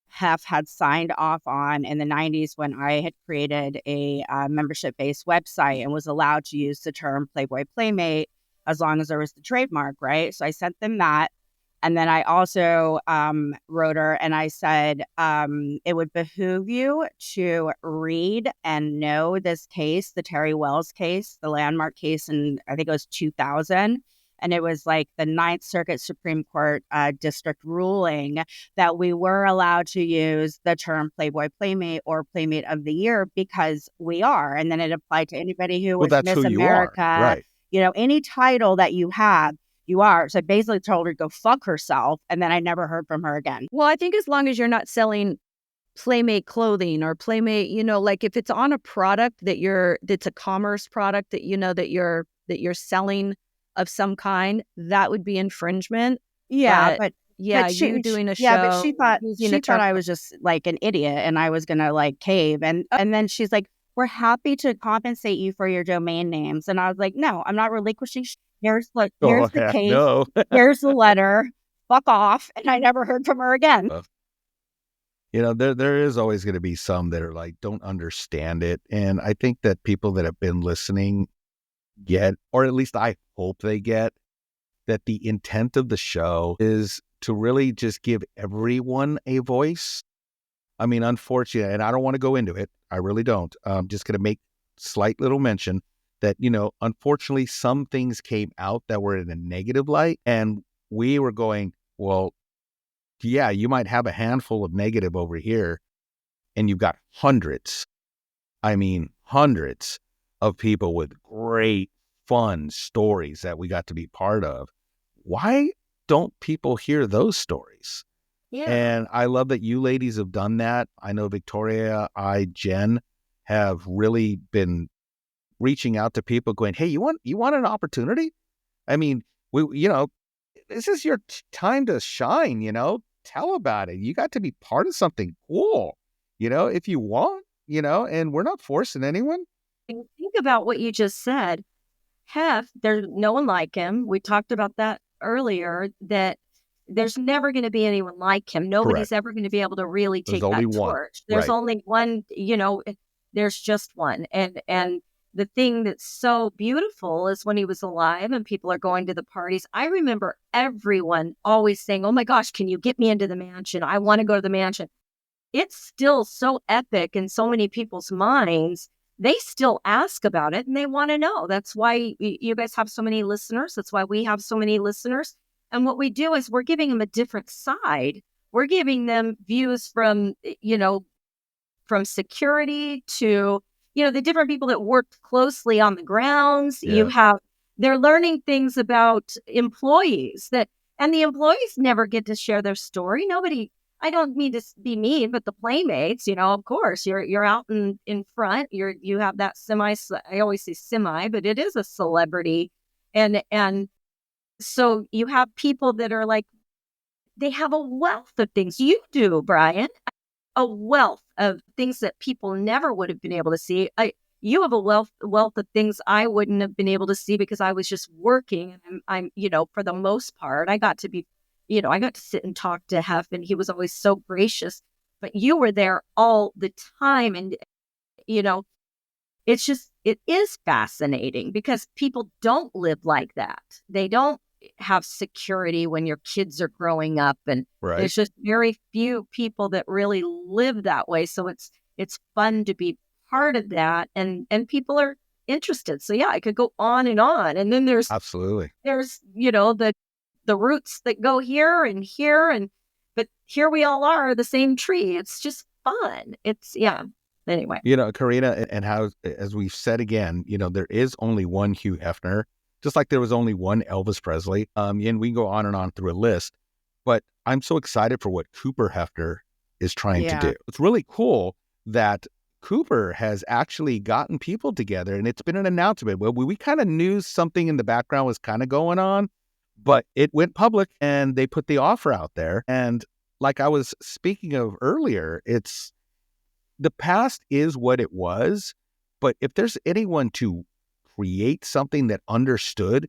Hef had signed off on in the 90s when I had created a membership-based website and was allowed to use the term Playboy Playmate as long as there was the trademark, right? So I sent them that. And then I also wrote her and I said, it would behoove you to read and know this case, the Terry Wells case, the landmark case in, I think it was 2000. And it was like the Ninth Circuit Supreme Court district ruling that we were allowed to use the term Playboy Playmate or Playmate of the Year because we are. And then it applied to anybody who was Miss America, right? Any title that you have. You are. So I basically told her to go fuck herself. And then I never heard from her again. Well, I think as long as you're not selling Playmate clothing or Playmate, like if it's on a product that's a commerce product that, that you're selling of some kind, that would be infringement. Yeah. But you doing a show. Yeah, but she thought I was just like an idiot and I was going to like cave. And then she's like, we're happy to compensate you for your domain names. And I was like, no, I'm not relinquishing. Here's the case. No. Here's the letter. Fuck off. And I never heard from her again. There is always going to be some that are like, don't understand it. And I think that people that have been listening get, or at least I hope they get, that the intent of the show is to really just give everyone a voice. I mean, unfortunately, and I don't want to go into it. I really don't. I'm just going to make slight little mention that, unfortunately, some things came out that were in a negative light. And we were going, well, yeah, you might have a handful of negative over here. And you've got hundreds of people with great, fun stories that we got to be part of. Why don't people hear those stories? Yeah. And I love that you ladies have done that. I know Victoria, Jen have really been reaching out to people going, hey, you want an opportunity? I mean, this is your time to shine, tell about it. You got to be part of something cool, if you want, and we're not forcing anyone. Think about what you just said. Hef, there's no one like him. We talked about that earlier, that there's never going to be anyone like him. Nobody's Correct. ever going to be able to really take There's that only one. torch. There's Right. only one, there's just one. And the thing that's so beautiful is when he was alive and people are going to the parties, I remember everyone always saying, oh my gosh, can you get me into the mansion? I want to go to the mansion. It's still so epic in so many people's minds. They still ask about it and they want to know. That's why you guys have so many listeners. That's why we have so many listeners. And what we do is we're giving them a different side. We're giving them views from, from security to, the different people that work closely on the grounds. Yeah. You have they're learning things about employees and the employees never get to share their story. Nobody, I don't mean to be mean, but the playmates, of course, you're out in front. You have that I always say semi, but it is a celebrity, and so you have people that are like, they have a wealth of things. You do, Brian, a wealth of things that people never would have been able to see. You have a wealth of things I wouldn't have been able to see because I was just working. And I'm for the most part, I got to be, I got to sit and talk to Hef, and he was always so gracious. But you were there all the time, and it is fascinating because people don't live like that. They don't have security when your kids are growing up, and there's just very few people that really live that way. So it's fun to be part of that, and people are interested. So yeah, I could go on, and then there's the roots that go here, but here we all are the same tree. It's just fun. Anyway, Karina, and how, as we've said again, there is only one Hugh Hefner, just like there was only one Elvis Presley. And we can go on and on through a list, but I'm so excited for what Cooper Hefner is trying to do. It's really cool that Cooper has actually gotten people together, and it's been an announcement. Well, we kind of knew something in the background was kind of going on, but it went public and they put the offer out there. And like I was speaking of earlier, the past is what it was, but if there's anyone to create something that understood,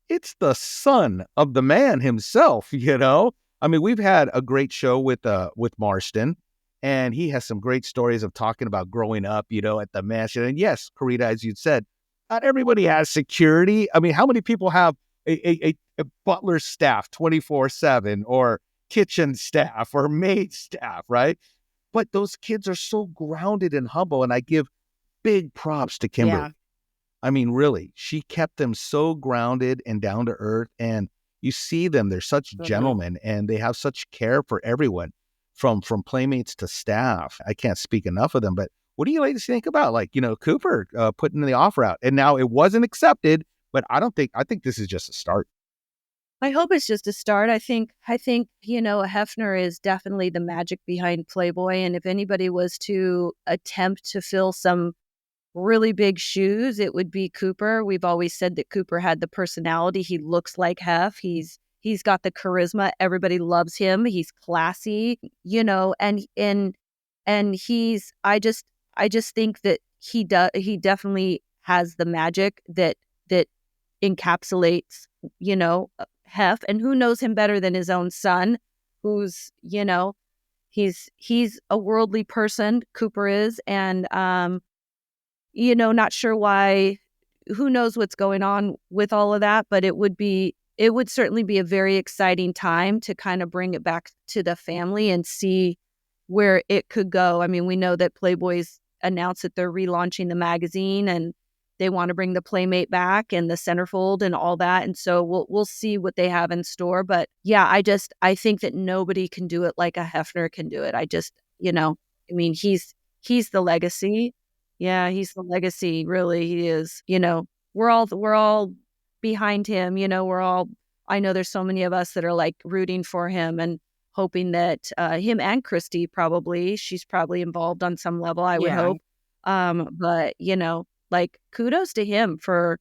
it's the son of the man himself, I mean, we've had a great show with Marston, and he has some great stories of talking about growing up, at the mansion. And yes, Karina, as you said, not everybody has security. I mean, how many people have a butler staff 24/7 or kitchen staff or maid staff, right? But those kids are so grounded and humble, and I give big props to Kimberly. Yeah. I mean, really, she kept them so grounded and down to earth, and you see them, they're such gentlemen, and they have such care for everyone, from playmates to staff. I can't speak enough of them, but what do you ladies think about, Cooper putting the offer out? And now it wasn't accepted, but I think this is just a start. I hope it's just a start. I think Hefner is definitely the magic behind Playboy. And if anybody was to attempt to fill some really big shoes, it would be Cooper. We've always said that Cooper had the personality. He looks like Hef. He's got the charisma. Everybody loves him. He's classy, and he's I just think that he definitely has the magic that encapsulates, Hef, and who knows him better than his own son, who's, he's a worldly person, Cooper is, and not sure why, who knows what's going on with all of that, but it would certainly be a very exciting time to kind of bring it back to the family and see where it could go. I mean, we know that Playboy's announced that they're relaunching the magazine, and they want to bring the Playmate back and the centerfold and all that. And so we'll see what they have in store. But yeah, I think that nobody can do it like a Hefner can do it. He's the legacy. Yeah, he's the legacy. Really, he is. We're all behind him. I know there's so many of us that are like rooting for him and hoping that him and Christy, she's probably involved on some level, I would hope. But like, kudos to him for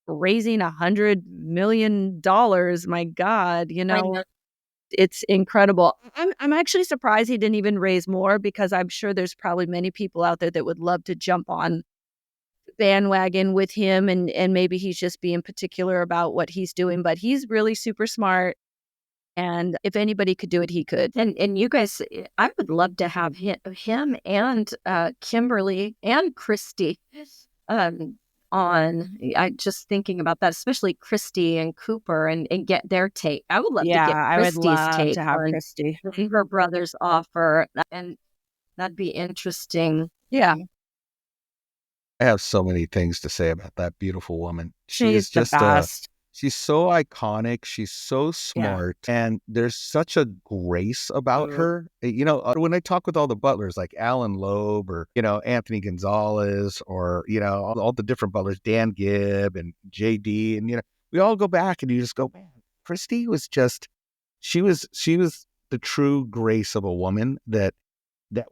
raising $100 million. My God, it's incredible. I'm actually surprised he didn't even raise more, because I'm sure there's probably many people out there that would love to jump on the bandwagon with him, and maybe he's just being particular about what he's doing, but he's really super smart. And if anybody could do it, he could. And you guys, I would love to have him and Kimberly and Christy on. I just thinking about that, especially Christy and Cooper, and get their take. I would love to get Christy's take to have on Christy. her brother's offer, and that'd be interesting. Yeah. I have so many things to say about that beautiful woman. She is She's the just best. She's so iconic. She's so smart. And there's such a grace about her. When I talk with all the butlers like Alan Loeb or, Anthony Gonzalez or, all the different butlers, Dan Gibb and JD. And, we all go back and you just go, man, Christy was just, she was the true grace of a woman that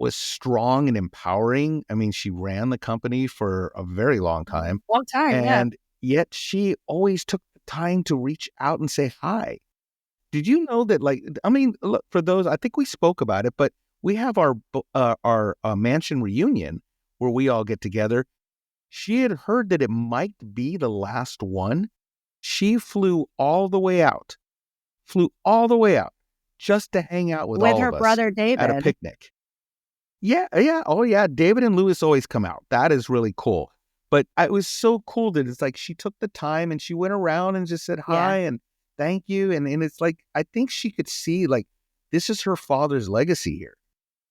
was strong and empowering. I mean, she ran the company for a very long time. Long time, and yet she always took the time to reach out and say hi. Did you know that, look, for those, I think we spoke about it, but we have our mansion reunion where we all get together. She had heard that it might be the last one. She flew all the way out just to hang out with all her of us brother David at a picnic. Yeah. Oh, yeah. David and Lewis always come out. That is really cool. But it was so cool that it's like she took the time and she went around and just said hi and thank you. And it's like, I think she could see, like, this is her father's legacy here.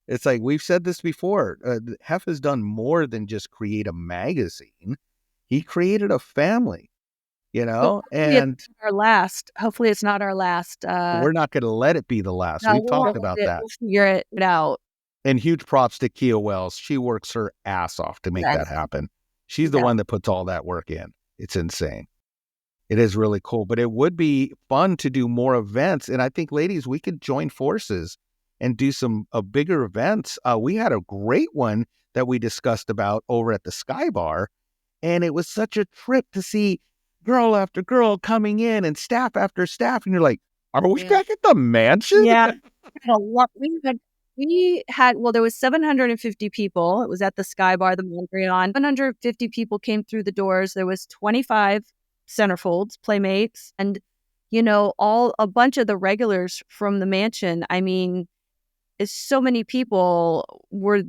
It's like, we've said this before. Hef has done more than just create a magazine. He created a family, Well, and hopefully it's not our last. We're not going to let it be the last. No, We've talked about that. We'll figure it out. And huge props to Kia Wells. She works her ass off to make that happen. She's the one that puts all that work in. It's insane. It is really cool. But it would be fun to do more events. And I think, ladies, we could join forces and do some bigger events. We had a great one that we discussed about over at the Sky Bar. And it was such a trip to see girl after girl coming in and staff after staff. And you're like, are we back at the mansion? Yeah. There was 750 people. It was at the Sky Bar, the Mondrian. 750 people came through the doors. There was 25 centerfolds, playmates, and, a bunch of the regulars from the mansion. I mean, so many people were,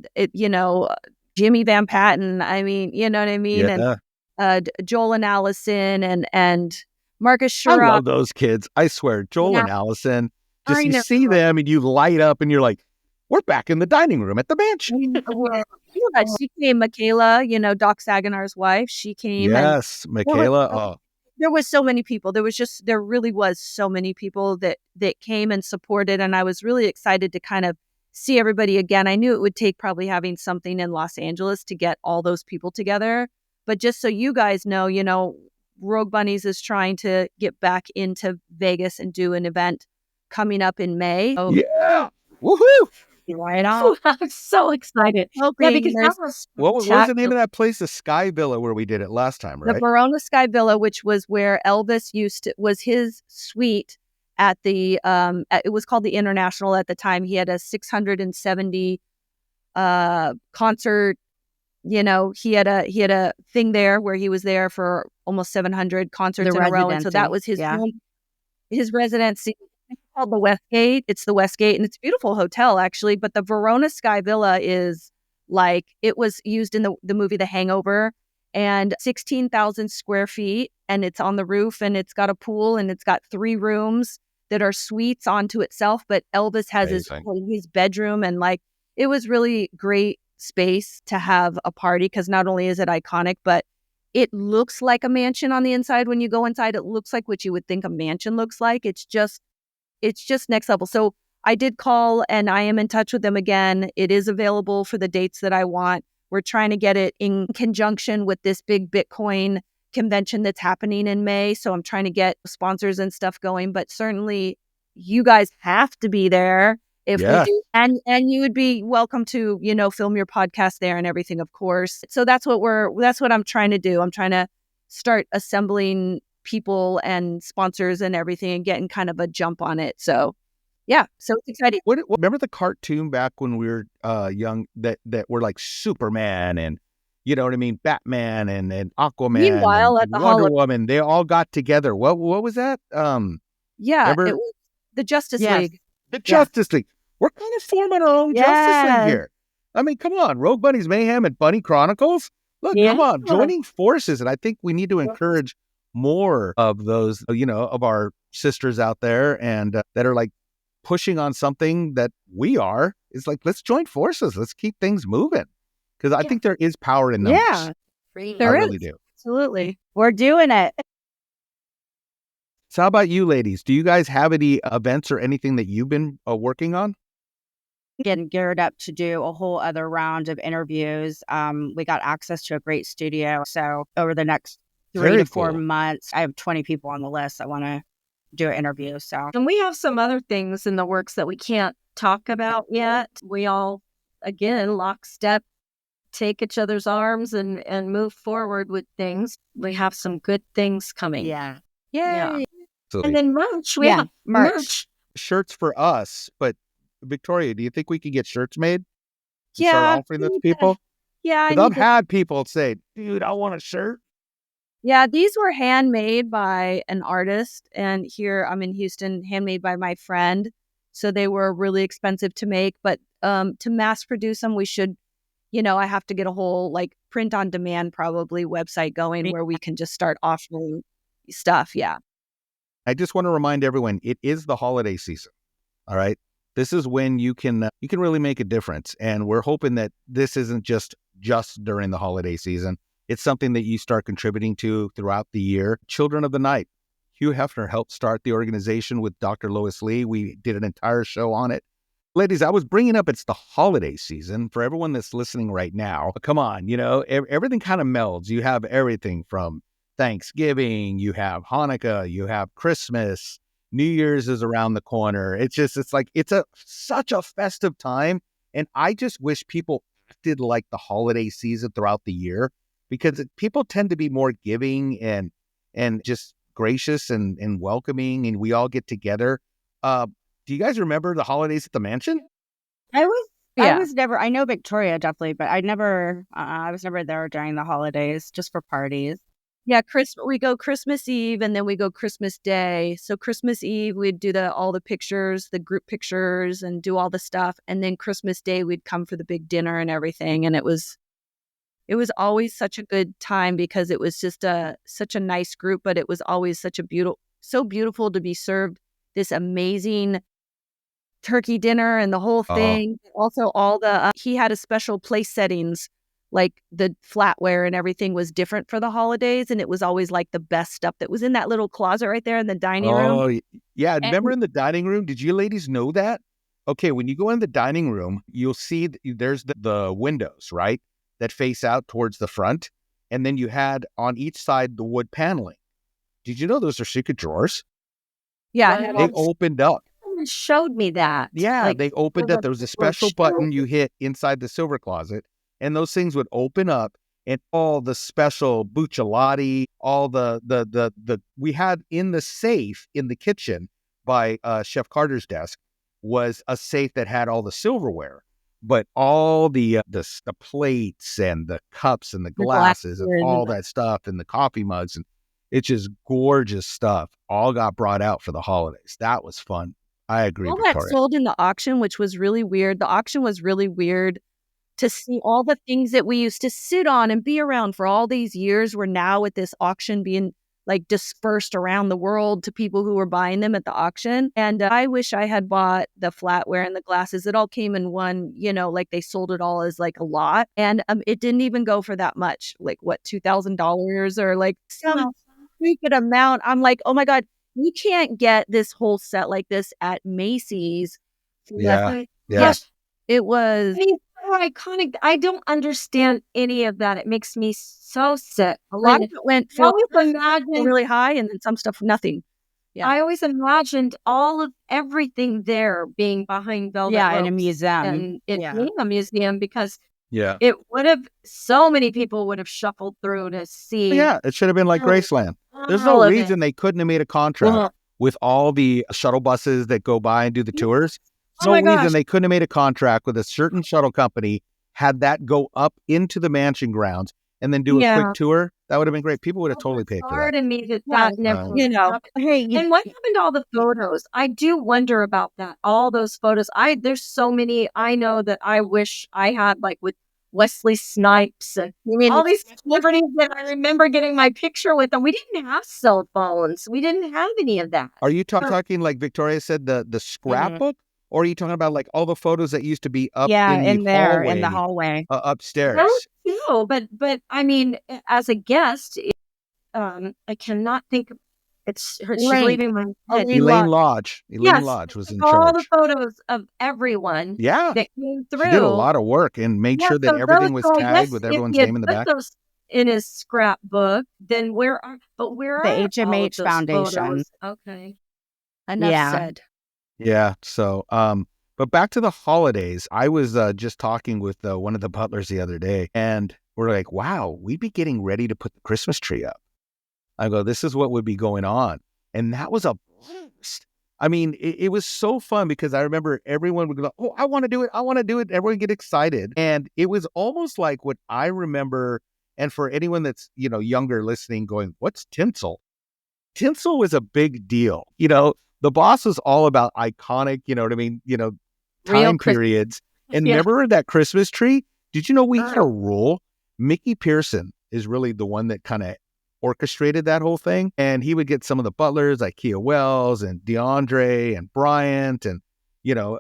Jimmy Van Patten. I mean, you know what I mean? Yeah. And Joel and Allison and Marcus I Sherrod. love those kids. I swear, Joel and Allison, just you see them and you light up and you're like, we're back in the dining room at the mansion. She came, Michaela, Doc Saganar's wife. She came. Yes, Michaela. There was so many people. There really was so many people that came and supported. And I was really excited to kind of see everybody again. I knew it would take probably having something in Los Angeles to get all those people together. But just so you guys know, Rogue Bunnies is trying to get back into Vegas and do an event coming up in May. So, yeah. Woohoo! Right on. I'm so excited. Because what was the name of that place? The Sky Villa where we did it last time, right? The Verona Sky Villa, which was where Elvis was his suite at the, it was called the International at the time. He had a 670 concert. He had a thing there where he was there for almost 700 concerts in a row. And so that was his residency. It's called the Westgate. It's the Westgate, and it's a beautiful hotel, actually. But the Verona Sky Villa is like, it was used in the movie The Hangover, and 16,000 square feet, and it's on the roof, and it's got a pool, and it's got 3 rooms that are suites onto itself. But Elvis has his bedroom, and it was really great space to have a party, because not only is it iconic, but it looks like a mansion on the inside. When you go inside, it looks like what you would think a mansion looks like. It's just next level. So I did call, and I am in touch with them again. It is available for the dates that I want. We're trying to get it in conjunction with this big Bitcoin convention that's happening in May. So I'm trying to get sponsors and stuff going, but certainly you guys have to be there if we do. And you would be welcome to, film your podcast there and everything, of course. So that's what I'm trying to do. I'm trying to start assembling people and sponsors and everything and getting kind of a jump on it. So yeah, so it's exciting. Remember the cartoon back when we were young that were like Superman and, you know what I mean, Batman and Aquaman, Meanwhile, and Wonder Woman, they all got together. What was that? It was the Justice League. The Justice League. We're kind of forming our own Justice League here. I mean, come on, Rogue Bunnies Mayhem and Bunny Chronicles. Look, come on, joining forces. And I think we need to encourage more of those, of our sisters out there and that are like pushing on something that we are. It's like, let's join forces. Let's keep things moving. Because I think there is power in numbers. Yeah, I really do. Absolutely. We're doing it. So how about you ladies? Do you guys have any events or anything that you've been working on? Getting geared up to do a whole other round of interviews. We got access to a great studio. So over the next 3 to 4 Cool. months, I have 20 people on the list that want to do an interview. So And we have some other things in the works that we can't talk about yet. We all, again, lockstep, take each other's arms and move forward with things. We have some good things coming. yeah. Yeah. Yay. And then merch. We have merch. Shirts for us, but Victoria, do you think we could get shirts made and start Yeah. offering those to people? Yeah. I Because I've need to- had people say, dude, I want a shirt. Yeah, these were handmade by an artist. And here I'm in Houston, handmade by my friend. So they were really expensive to make. But to mass produce them, we should, I have to get a whole like print on demand probably website going where we can just start offering stuff. Yeah. I just want to remind everyone, it is the holiday season. All right. This is when you can really make a difference. And we're hoping that this isn't just during the holiday season. It's something that you start contributing to throughout the year. Children of the Night. Hugh Hefner helped start the organization with Dr. Lois Lee. We did an entire show on it. Ladies, I was bringing up it's the holiday season for everyone that's listening right now. Come on, everything kind of melds. You have everything from Thanksgiving, you have Hanukkah, you have Christmas, New Year's is around the corner. It's such a festive time. And I just wish people acted like the holiday season throughout the year, because people tend to be more giving and just gracious and welcoming, and we all get together. Do you guys remember the holidays at the mansion? I Yeah. was never, I know Victoria definitely, but I was never there during the holidays, just for parties. Yeah, we go Christmas Eve and then we go Christmas Day. So Christmas Eve, we'd do all the pictures, the group pictures and do all the stuff. And then Christmas Day, we'd come for the big dinner and everything. And it was always such a good time because it was just such a nice group, but it was always so beautiful to be served this amazing turkey dinner and the whole thing. Also, he had a special place settings, like the flatware and everything was different for the holidays. And it was always like the best stuff that was in that little closet right there in the dining room. Oh, yeah. And- Remember in the dining room? Did you ladies know that? Okay, when you go in the dining room, you'll see there's the windows, right, that face out towards the front. And then you had on each side the wood paneling. Did you know those are secret drawers? Yeah. They opened up. Someone showed me that. Yeah, Like, they opened up. There was a special button you hit inside the silver closet, and those things would open up, and all the special bucciolati, all the we had in the safe in the kitchen by Chef Carter's desk was a safe that had all the silverware, but all the plates and the cups and the glasses and all that stuff and the coffee mugs, and it's just gorgeous stuff all got brought out for the holidays. That was fun. I agree, all that Victoria. sold in the auction, which was really weird. The auction was really weird to see all the things that we used to sit on and be around for all these years were now at this auction being like dispersed around the world to people who were buying them at the auction. And I wish I had bought the flatware and the glasses. It all came in one, like they sold it all as like a lot. And it didn't even go for that much, like what, $2,000 or like some freaking amount. I'm like, oh my God, you can't get this whole set like this at Macy's. Yeah. Yes. It was. I mean, so iconic. I don't understand any of that. It makes me so sick. A lot of it went I always imagined, really high, and then some stuff nothing. Yeah. I always imagined all of everything there being behind velvet Yeah, in a ropes museum. and it being a museum, because Yeah. it would have, so many people would have shuffled through to see. Yeah, it should have been like Graceland. There's all no of reason they couldn't have made a contract Well, with all the shuttle buses that go by and do the tours. Oh my No reason gosh. they couldn't have made a contract with a certain shuttle company, had that go up into the mansion grounds, and then do a quick tour. That would have been great. People would have totally paid for Hard that. to me that never. Hey, And what happened to all the photos? I do wonder about that. All those photos. There's so many I know that I wish I had, like with Wesley Snipes and all these celebrities that I remember getting my picture with them. We didn't have cell phones. We didn't have any of that. Are you talking like Victoria said, the scrapbook? Or are you talking about like all the photos that used to be up in the hallway upstairs? No, but I mean, as a guest, I cannot think of It's her. She's Elaine. leaving my head. Elaine Lodge. Elaine Yes, Lodge was in all the charge. photos of everyone Yeah. that came She did a through. lot of work and made Yeah, sure that so everything those was go, tagged yes, with if everyone's he had name in the put back. those in his scrapbook, then where are The all of HMH those Foundation. photos? Okay. Enough Yeah. said. Yeah. So, but back to the holidays, I was just talking with one of the butlers the other day, and we're like, wow, we'd be getting ready to put the Christmas tree up. I go, this is what would be going on. And that was a blast. I mean, it was so fun because I remember everyone would go, oh, I want to do it. I want to do it. Everyone would get excited. And it was almost like what I remember. And for anyone that's, younger listening going, what's tinsel? Tinsel was a big deal. The boss was all about iconic, you know what I mean? Real Time Christmas. periods. And Yeah. remember that Christmas tree? Did you know we had a Uh-huh. rule? Mickey Pearson is really the one that kind of orchestrated that whole thing. And he would get some of the butlers like Kia Wells and DeAndre and Bryant and,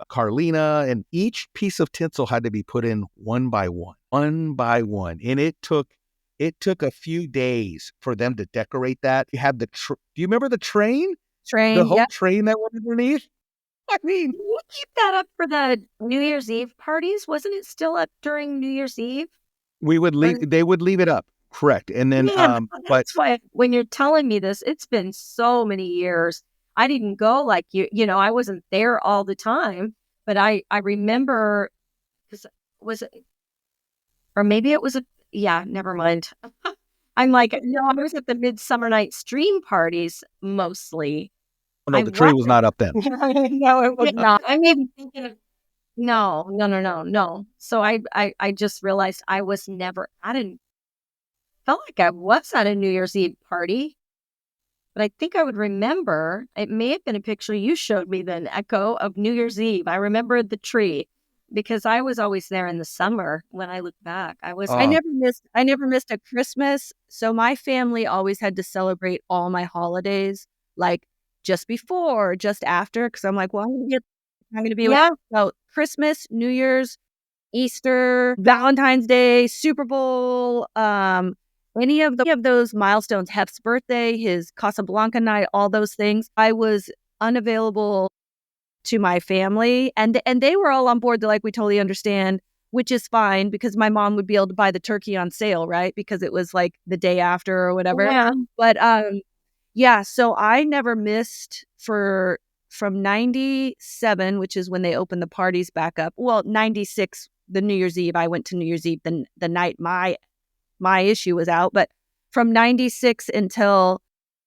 Carlina. And each piece of tinsel had to be put in one by one. And it took a few days for them to decorate that. You had do you remember the train? The Train. whole Yeah. train that went underneath? I mean, Did we keep that up for the New Year's Eve parties? Wasn't it still up during New Year's Eve? they would leave it up. Correct. And then, Man, but that's why when you're telling me this, it's been so many years. I didn't go like I wasn't there all the time, but I remember, was it, or maybe it was yeah, never mind. I'm like, no, I was at the Midsummer Night's Dream parties mostly. no, the tree was not up then. No, it was not. I'm even thinking of no. So I just realized I was never. I didn't felt like I was at a New Year's Eve party, but I think I would remember. It may have been a picture you showed me then, Echo, of New Year's Eve. I remember the tree because I was always there in the summer. When I look back, I was. Oh. I never missed a Christmas. So my family always had to celebrate all my holidays, like just before, just after, because I'm like, well, I'm gonna be Yeah. so Christmas, New Year's, Easter, Valentine's Day, Super Bowl, any of those milestones, Hef's birthday, his Casablanca night, all those things. I was unavailable to my family, and they were all on board. They're like, we totally understand, which is fine because my mom would be able to buy the turkey on sale, right? Because it was like the day after or whatever. Yeah. But yeah, so I never missed from 97, which is when they opened the parties back up. Well, 96, the New Year's Eve, I went to New Year's Eve the night my issue was out. But from 96 until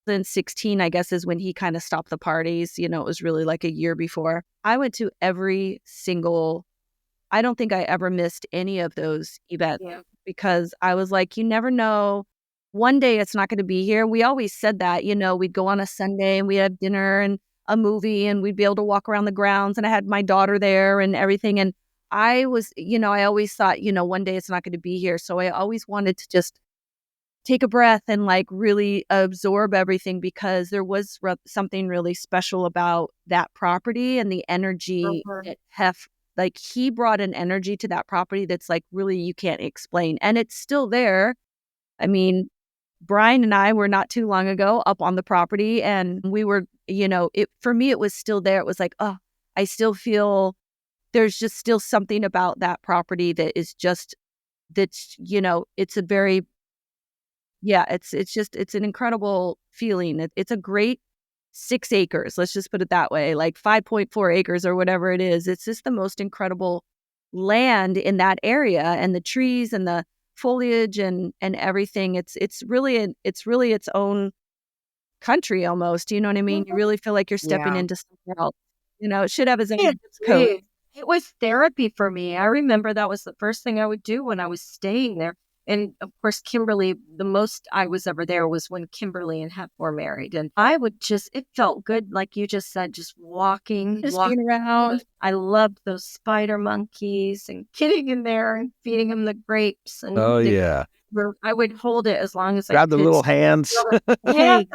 then 16, I guess, is when he kind of stopped the parties. It was really like a year before. I went to every single, I don't think I ever missed any of those events because I was like, you never know. One day it's not going to be here. We always said that, we'd go on a Sunday and we'd have dinner and a movie and we'd be able to walk around the grounds, and I had my daughter there and everything. And I was, I always thought, one day it's not going to be here. So I always wanted to just take a breath and like really absorb everything because there was something really special about that property and the energy that like he brought an energy to that property that's like really you can't explain. And it's still there. I mean, Brian and I were not too long ago up on the property and we were, for me, it was still there. It was like, oh, I still feel there's just still something about that property that is just, it's a very, it's an incredible feeling. It's a great 6 acres. Let's just put it that way, like 5.4 acres or whatever it is. It's just the most incredible land in that area, and the trees and the foliage and everything. It's really its own country almost. You know what I mean? You really feel like you're stepping into something else. It should have its own code. It was therapy for me. I remember that was the first thing I would do when I was staying there. And of course, Kimberly, the most I was ever there was when Kimberly and Hef were married. And I would it felt good, like you just said, just walking being around. I loved those spider monkeys and getting in there and feeding them the grapes. And I would hold it as long as I grab could. the little hands. Hey,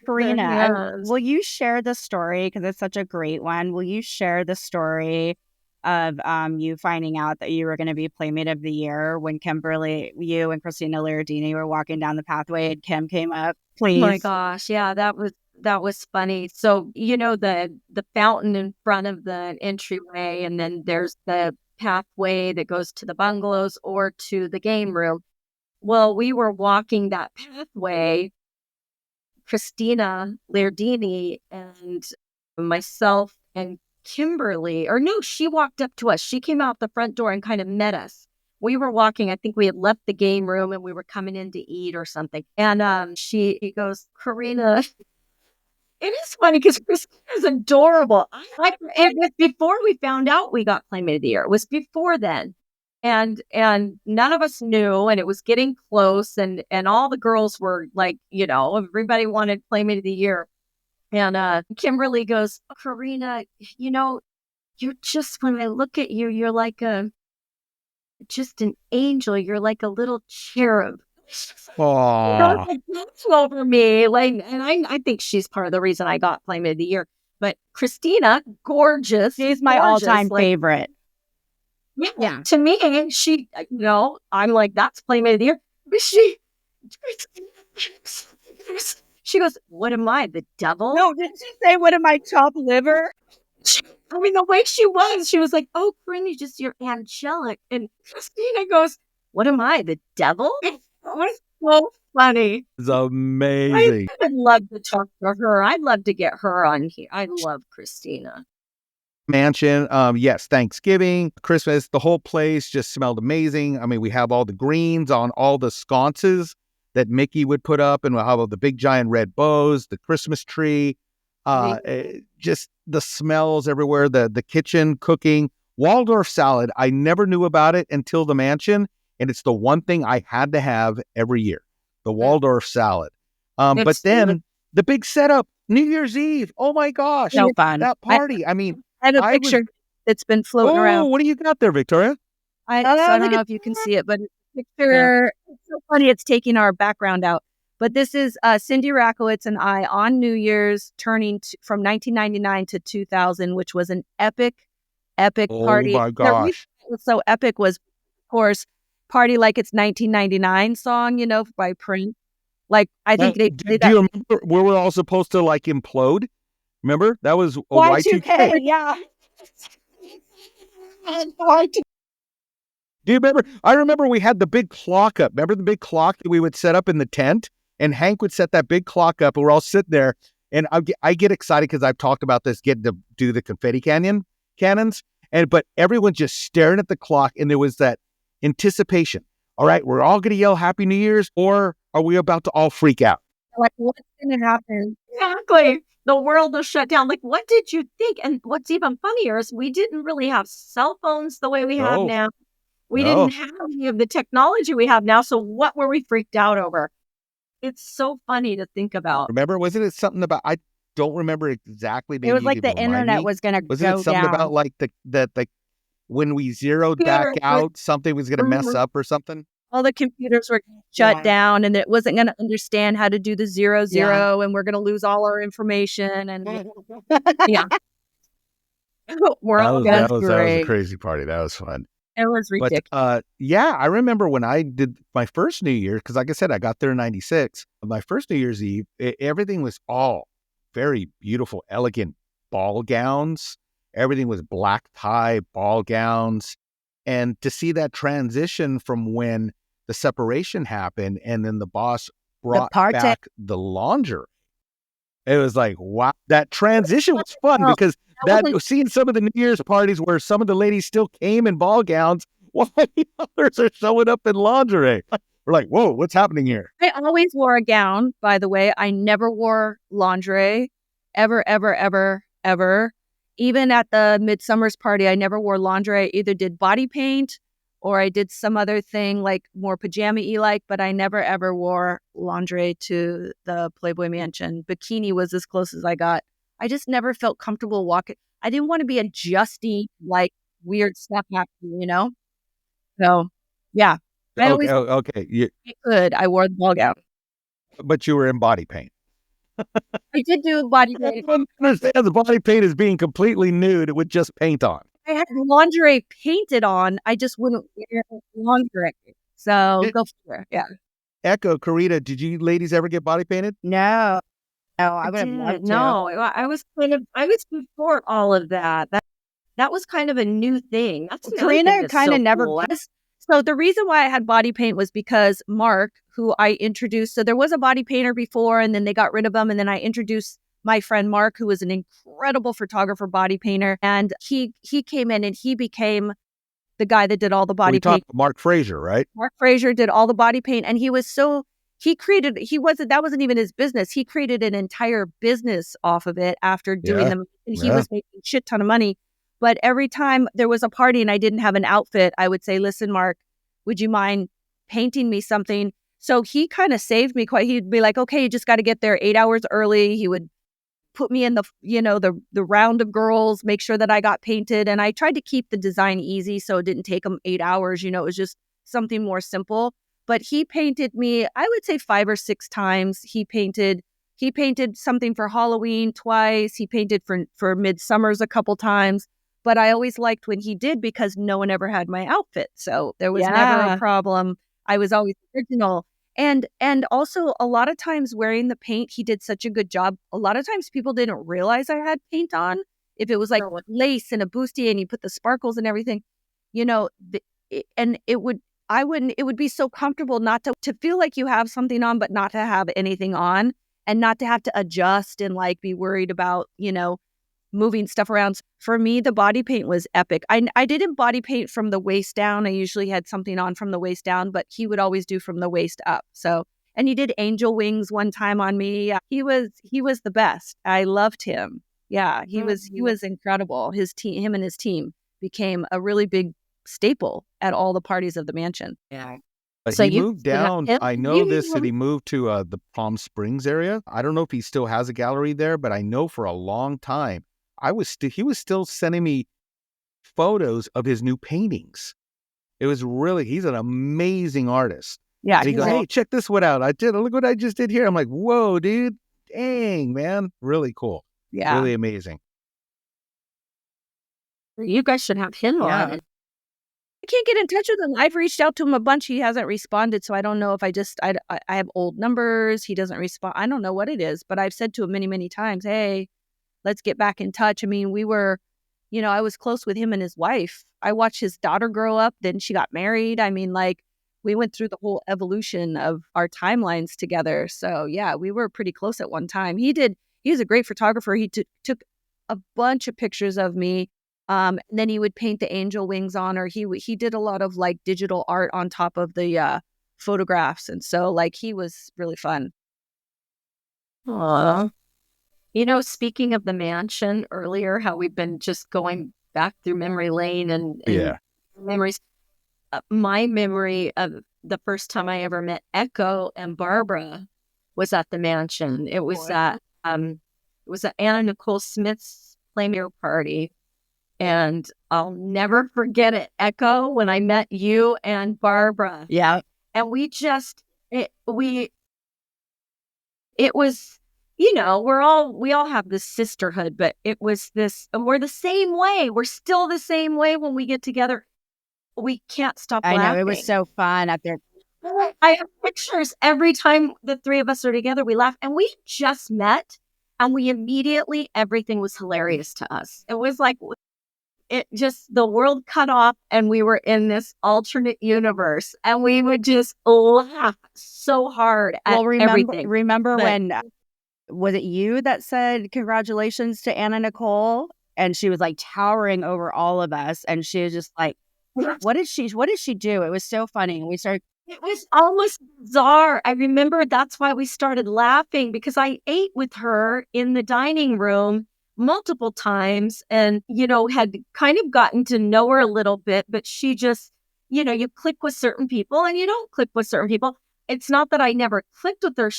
Karina, Yes. will you share the story? Because it's such a great one. Will you share the story of you finding out that you were going to be Playmate of the Year when you and Christina Liardini were walking down the pathway and Kim came up? Please. Oh my gosh. Yeah, that was That was funny. So, the fountain in front of the entryway, and then there's the pathway that goes to the bungalows or to the game room. Well, we were walking that pathway, Christina Lardini and myself and Kimberly, or no, she walked up to us. She came out the front door and kind of met us. We were walking, I think we had left the game room and we were coming in to eat or something. And she goes, Karina, it is funny because Christina is adorable. It was before we found out we got Playmate of the Year. It was before then. And none of us knew, and it was getting close, and all the girls were like, everybody wanted Playmate of the Year. And Kimberly goes, Karina, you're just, when I look at you, you're like just an angel. You're like a little cherub. Aw. That's over me. And I think she's part of the reason I got Playmate of the Year. But Christina, gorgeous. She's my gorgeous, all-time favorite. Yeah. To me, I'm like, that's Playmate of the Year. But she goes, what am I, the devil? No, didn't she say, what am I, chopped liver? I mean, the way she was like, oh, Corinne, you're angelic. And Christina goes, what am I, the devil? It was so funny. It's amazing. I'd love to talk to her. I'd love to get her on here. I love Christina. Mansion. Yes, Thanksgiving, Christmas, the whole place just smelled amazing. I mean, we have all the greens on all the sconces that Mickey would put up, and we'll have all the big giant red bows, the Christmas tree, just the smells everywhere, the kitchen cooking. Waldorf salad, I never knew about it until the mansion, and it's the one thing I had to have every year, the Waldorf salad. But then the big setup, New Year's Eve. Oh my gosh. So fun. That party. I mean, I have a picture that's been floating around. What do you got there, Victoria? I don't know if you can see it, but it's a picture. Yeah. It's so funny. It's taking our background out. But this is Cindy Rakowitz and I on New Year's, turning from 1999 to 2000, which was an epic party. Oh my gosh. What was so epic was, of course, Party Like It's 1999 song, by Prince. Like, I think they do you remember where we're all supposed to like implode? Remember? That was Y2K. Yeah. Do you remember? I remember we had the big clock up. Remember the big clock that we would set up in the tent? And Hank would set that big clock up, and we're all sitting there. And I get excited because I've talked about this, getting to do the confetti cannons. But everyone's just staring at the clock, and there was that anticipation. All right, we're all going to yell Happy New Year's, or are we about to all freak out? Like, what's going to happen? Exactly. The world will shut down. Like, what did you think? And what's even funnier is we didn't really have cell phones the way we have now. We didn't have any of the technology we have now. So what were we freaked out over? It's so funny to think about. Remember, wasn't it something about, I don't remember exactly. It was like the internet was going to go down. Wasn't it something about like the when we zeroed back out, something was going to mess up or something? All the computers were shut down, and it wasn't going to understand how to do the 0-0, and we're going to lose all our information. And yeah, that was a crazy party. That was fun. It was ridiculous. But I remember when I did my first New Year, because like I said, I got there in 96. My first New Year's Eve, everything was all very beautiful, elegant ball gowns. Everything was black tie, ball gowns. And to see that transition from when the separation happened and then the boss brought back the lingerie, it was like, wow, that transition was fun because seeing some of the New Year's parties where some of the ladies still came in ball gowns while the others are showing up in lingerie. We're like, whoa, what's happening here? I always wore a gown, by the way. I never wore lingerie, ever, ever, ever, ever. Even at the Midsummer's party, I never wore lingerie. I either did body paint or I did some other thing like more pajama-y like, but I never ever wore lingerie to the Playboy Mansion. Bikini was as close as I got. I just never felt comfortable walking. I didn't want to be adjusting like weird stuff happening, So, yeah. Okay. I wore the ball gown. But you were in body paint. I did do body paint. I don't understand the body paint is being completely nude with just paint on. I had lingerie painted on. I just wouldn't wear lingerie. So go for it. Yeah. Echo, Karita, did you ladies ever get body painted? No. Oh, I I would have did. loved to. No, I was before all of that. That was kind of a new thing. That's another thing Karina that's kind so of never. cool. So the reason why I had body paint was because Mark, who I introduced, so there was a body painter before, and then they got rid of him, and then I introduced my friend Mark, who was an incredible photographer, body painter, and he came in and he became the guy that did all the We body paint. talked Mark Fraser, right? Mark Fraser did all the body paint, and he that wasn't even his business. He created an entire business off of it after doing Yeah. them. And he Yeah. was making a shit ton of money. But every time there was a party and I didn't have an outfit, I would say, listen, Mark, would you mind painting me something? So he kind of saved me quite. He'd be like, okay, you just got to get there 8 hours early. He would put me in the round of girls, make sure that I got painted. And I tried to keep the design easy so it didn't take him 8 hours. It was just something more simple. But he painted me, I would say 5 or 6 times. He painted something for Halloween twice. He painted for Midsummer's a couple times. But I always liked when he did because no one ever had my outfit. So there was never a problem. I was always original. And also a lot of times wearing the paint, he did such a good job. A lot of times people didn't realize I had paint on. If it was like lace and a bustier and you put the sparkles and everything, it would be so comfortable not to feel like you have something on, but not to have anything on and not to have to adjust and like be worried about, moving stuff around. For me, the body paint was epic. I didn't body paint from the waist down. I usually had something on from the waist down, but he would always do from the waist up. So, and he did angel wings one time on me. He was the best. I loved him. Yeah, he was incredible. Him and his team became a really big staple at all the parties of the mansion. Yeah. But So he you moved did that down. him? I know this that he moved to the Palm Springs area. I don't know if he still has a gallery there, but I know for a long time he was still sending me photos of his new paintings. It was he's an amazing artist. Yeah, And he goes, hey, check this one out. Look what I just did here. I'm like, whoa, dude. Dang, man. Really cool. yeah. Really amazing. You guys should have him on. I can't get in touch with him. I've reached out to him a bunch. He hasn't responded. So I don't know if I have old numbers. He doesn't respond. I don't know what it is, but I've said to him many, many times, hey, let's get back in touch. I mean, I was close with him and his wife. I watched his daughter grow up. Then she got married. I mean, like we went through the whole evolution of our timelines together. So yeah, we were pretty close at one time. He was a great photographer. He took a bunch of pictures of me. And then he would paint the angel wings on, or he did a lot of like digital art on top of the photographs. And so like he was really fun. Aww. Speaking of the mansion earlier, how we've been just going back through memory lane and memories. My memory of the first time I ever met Echo and Barbara was at the mansion. It was at Anna Nicole Smith's Playmere party. And I'll never forget it, Echo, when I met you and Barbara. Yeah. And we just, it was, we all have this sisterhood, but it was this, and we're the same way. We're still the same way when we get together. We can't stop laughing. I know, it was so fun up there. I have pictures every time the three of us are together. We laugh, and we just met, and we immediately, everything was hilarious to us. It was like, the world cut off and we were in this alternate universe and we would just laugh so hard at everything. Remember when, was it you that said congratulations to Anna Nicole? And she was like towering over all of us. And she was just like, what did she do? It was so funny. And it was almost bizarre. I remember that's why we started laughing, because I ate with her in the dining room multiple times and, had kind of gotten to know her a little bit, but she just, you click with certain people and you don't click with certain people. It's not that I never clicked with her.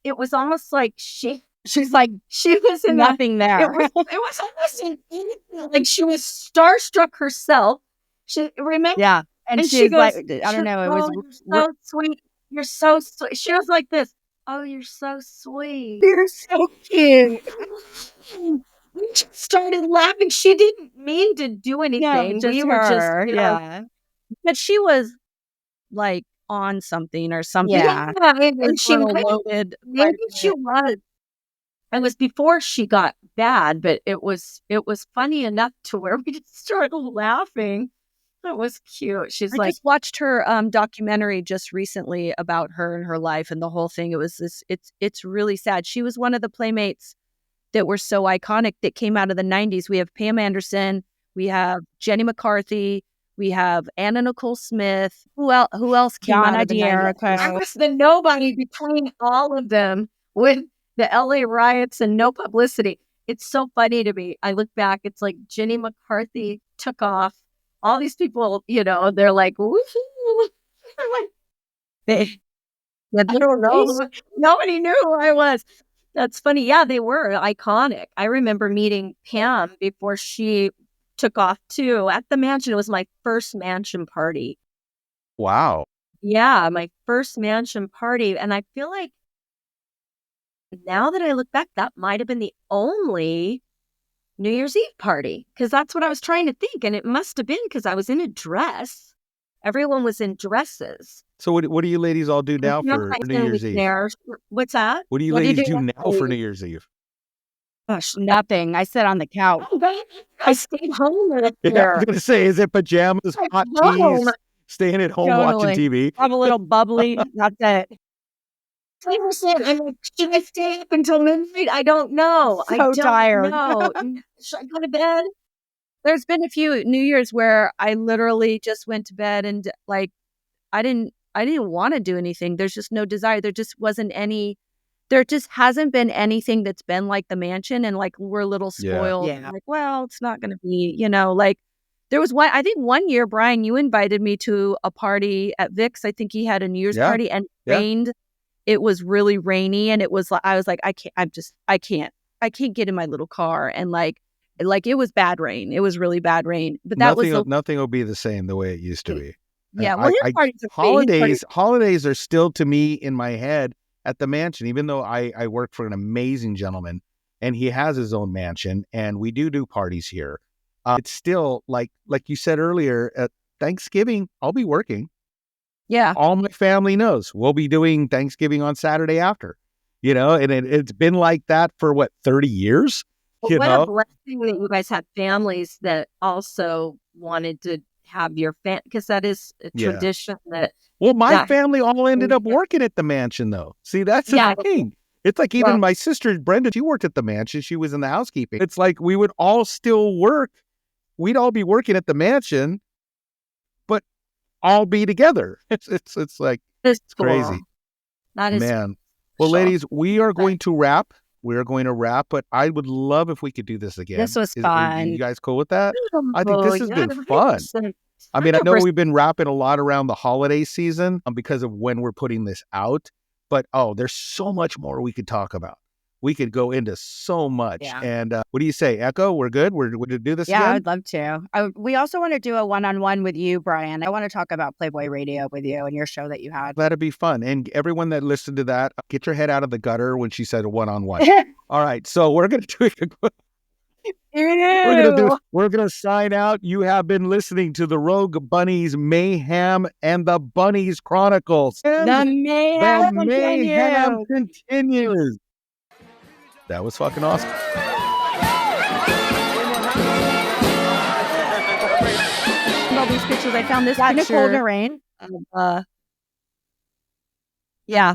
It was almost like she's like, she was in nothing there. It was almost like she was starstruck herself. Remember? Yeah. And she goes, like, I don't know. It was so sweet. You're so sweet. She was like this. Oh, you're so sweet. You're so cute. We just started laughing. She didn't mean to do anything. No, we were just, yeah. But she was like on something or something. Yeah. And she loaded. maybe she was. It was before she got bad, but it was funny enough to where we just started laughing. That was cute. She's I like, just watched her documentary just recently about her and her life and the whole thing. It was it's really sad. She was one of the playmates that were so iconic that came out of the 90s. We have Pam Anderson, we have Jenny McCarthy, we have Anna Nicole Smith. Who else came out Donna of the 90s? I D'Erico. was the nobody between all of them with the LA riots and no publicity. It's so funny to me. I look back, it's like Jenny McCarthy took off. All these people, they're like, woohoo. I'm like, I don't know. Nobody knew who I was. That's funny. Yeah, they were iconic. I remember meeting Pam before she took off too at the mansion. It was my first mansion party. Wow. Yeah, my first mansion party. And I feel like now that I look back, that might have been the only New Year's Eve party, because that's what I was trying to think. And it must have been because I was in a dress. Everyone was in dresses. So what do you ladies all do now Yeah, for my New son Year's was Eve? there. What's that? What do you What do you ladies do do next now for week? New Year's Eve? Gosh, nothing. I sit on the couch. I stayed home last Yeah, I was year. gonna say, is it pajamas, I'm hot home. teas, staying at home watching Totally. TV? Have a little bubbly. That's it. I was saying, I'm like, should I stay up until midnight? I don't know. I So don't tired. know. Should I go to bed? There's been a few New Year's where I literally just went to bed and like I didn't want to do anything. There's just no desire. There just hasn't been anything that's been like the mansion, and like we're a little Yeah. spoiled. Yeah. Like, well, it's not going to be, like there was I think one year, Brian, you invited me to a party at Vic's. I think he had a New Year's Yeah. party and it Yeah. rained. It was really rainy and I was like, I can't get in my little car. And like it was bad rain. It was really bad rain, but that was Nothing will be the same the way it used to be. yeah. Well, his parties are Holidays are still to me in my head at the mansion, even though I work for an amazing gentleman and he has his own mansion and we do parties here. It's still like you said earlier, at Thanksgiving, I'll be working. Yeah. All my family knows we'll be doing Thanksgiving on Saturday after, and it's been like that for 30 years, Well, what a blessing that you guys have families that also wanted to have your because that is a Yeah. tradition that. Well, my Yeah. family all ended up working at the mansion, though. See, that's the Yeah. thing. It's like even Well- my sister, Brenda, she worked at the mansion. She was in the housekeeping. It's like we would all still work. We'd all be working at the mansion, but all be together. It's like, It's crazy. That is man. Well, special. ladies, we are going to wrap. We are going to wrap, but I would love if we could do this again. This was Are fun. you guys cool with that? I think this has been fun. 100%. I mean, I know 100%. we've been wrapping a lot around the holiday season because of when we're putting this out, but there's so much more we could talk about. We could go into so much. Yeah. And what do you say, Echo? We're good? We're going to do this Yeah, again? I'd love to. We also want to do a one-on-one with you, Brian. I want to talk about Playboy Radio with you and your show that you had. That'd be fun. And everyone that listened to that, get your head out of the gutter when she said a one-on-one. All right, so we're going to do we're gonna sign out. You have been listening to the Rogue Bunnies Mayhem and the Bunnies Chronicles. And The mayhem the mayhem continues. continues. That was fucking awesome. all these pictures. I found this Got Nicole picture. Lorraine. Yeah,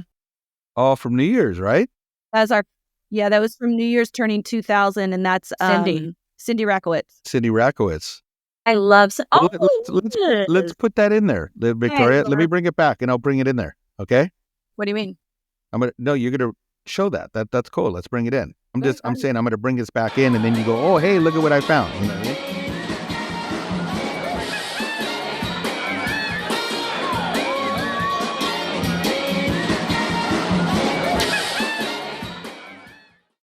All from New Year's, right? that was from New Year's turning 2000, and that's Cindy Rakowitz. Cindy Rakowitz. I love. Well, let's put that in there, Victoria. Let me Lord. bring it back, and I'll bring it in there. Okay? What do you mean? You're gonna show that's cool. Let's bring it in. I'm Okay, saying I'm gonna bring this back in, and then you go, oh hey, look at what I found. You know what I mean?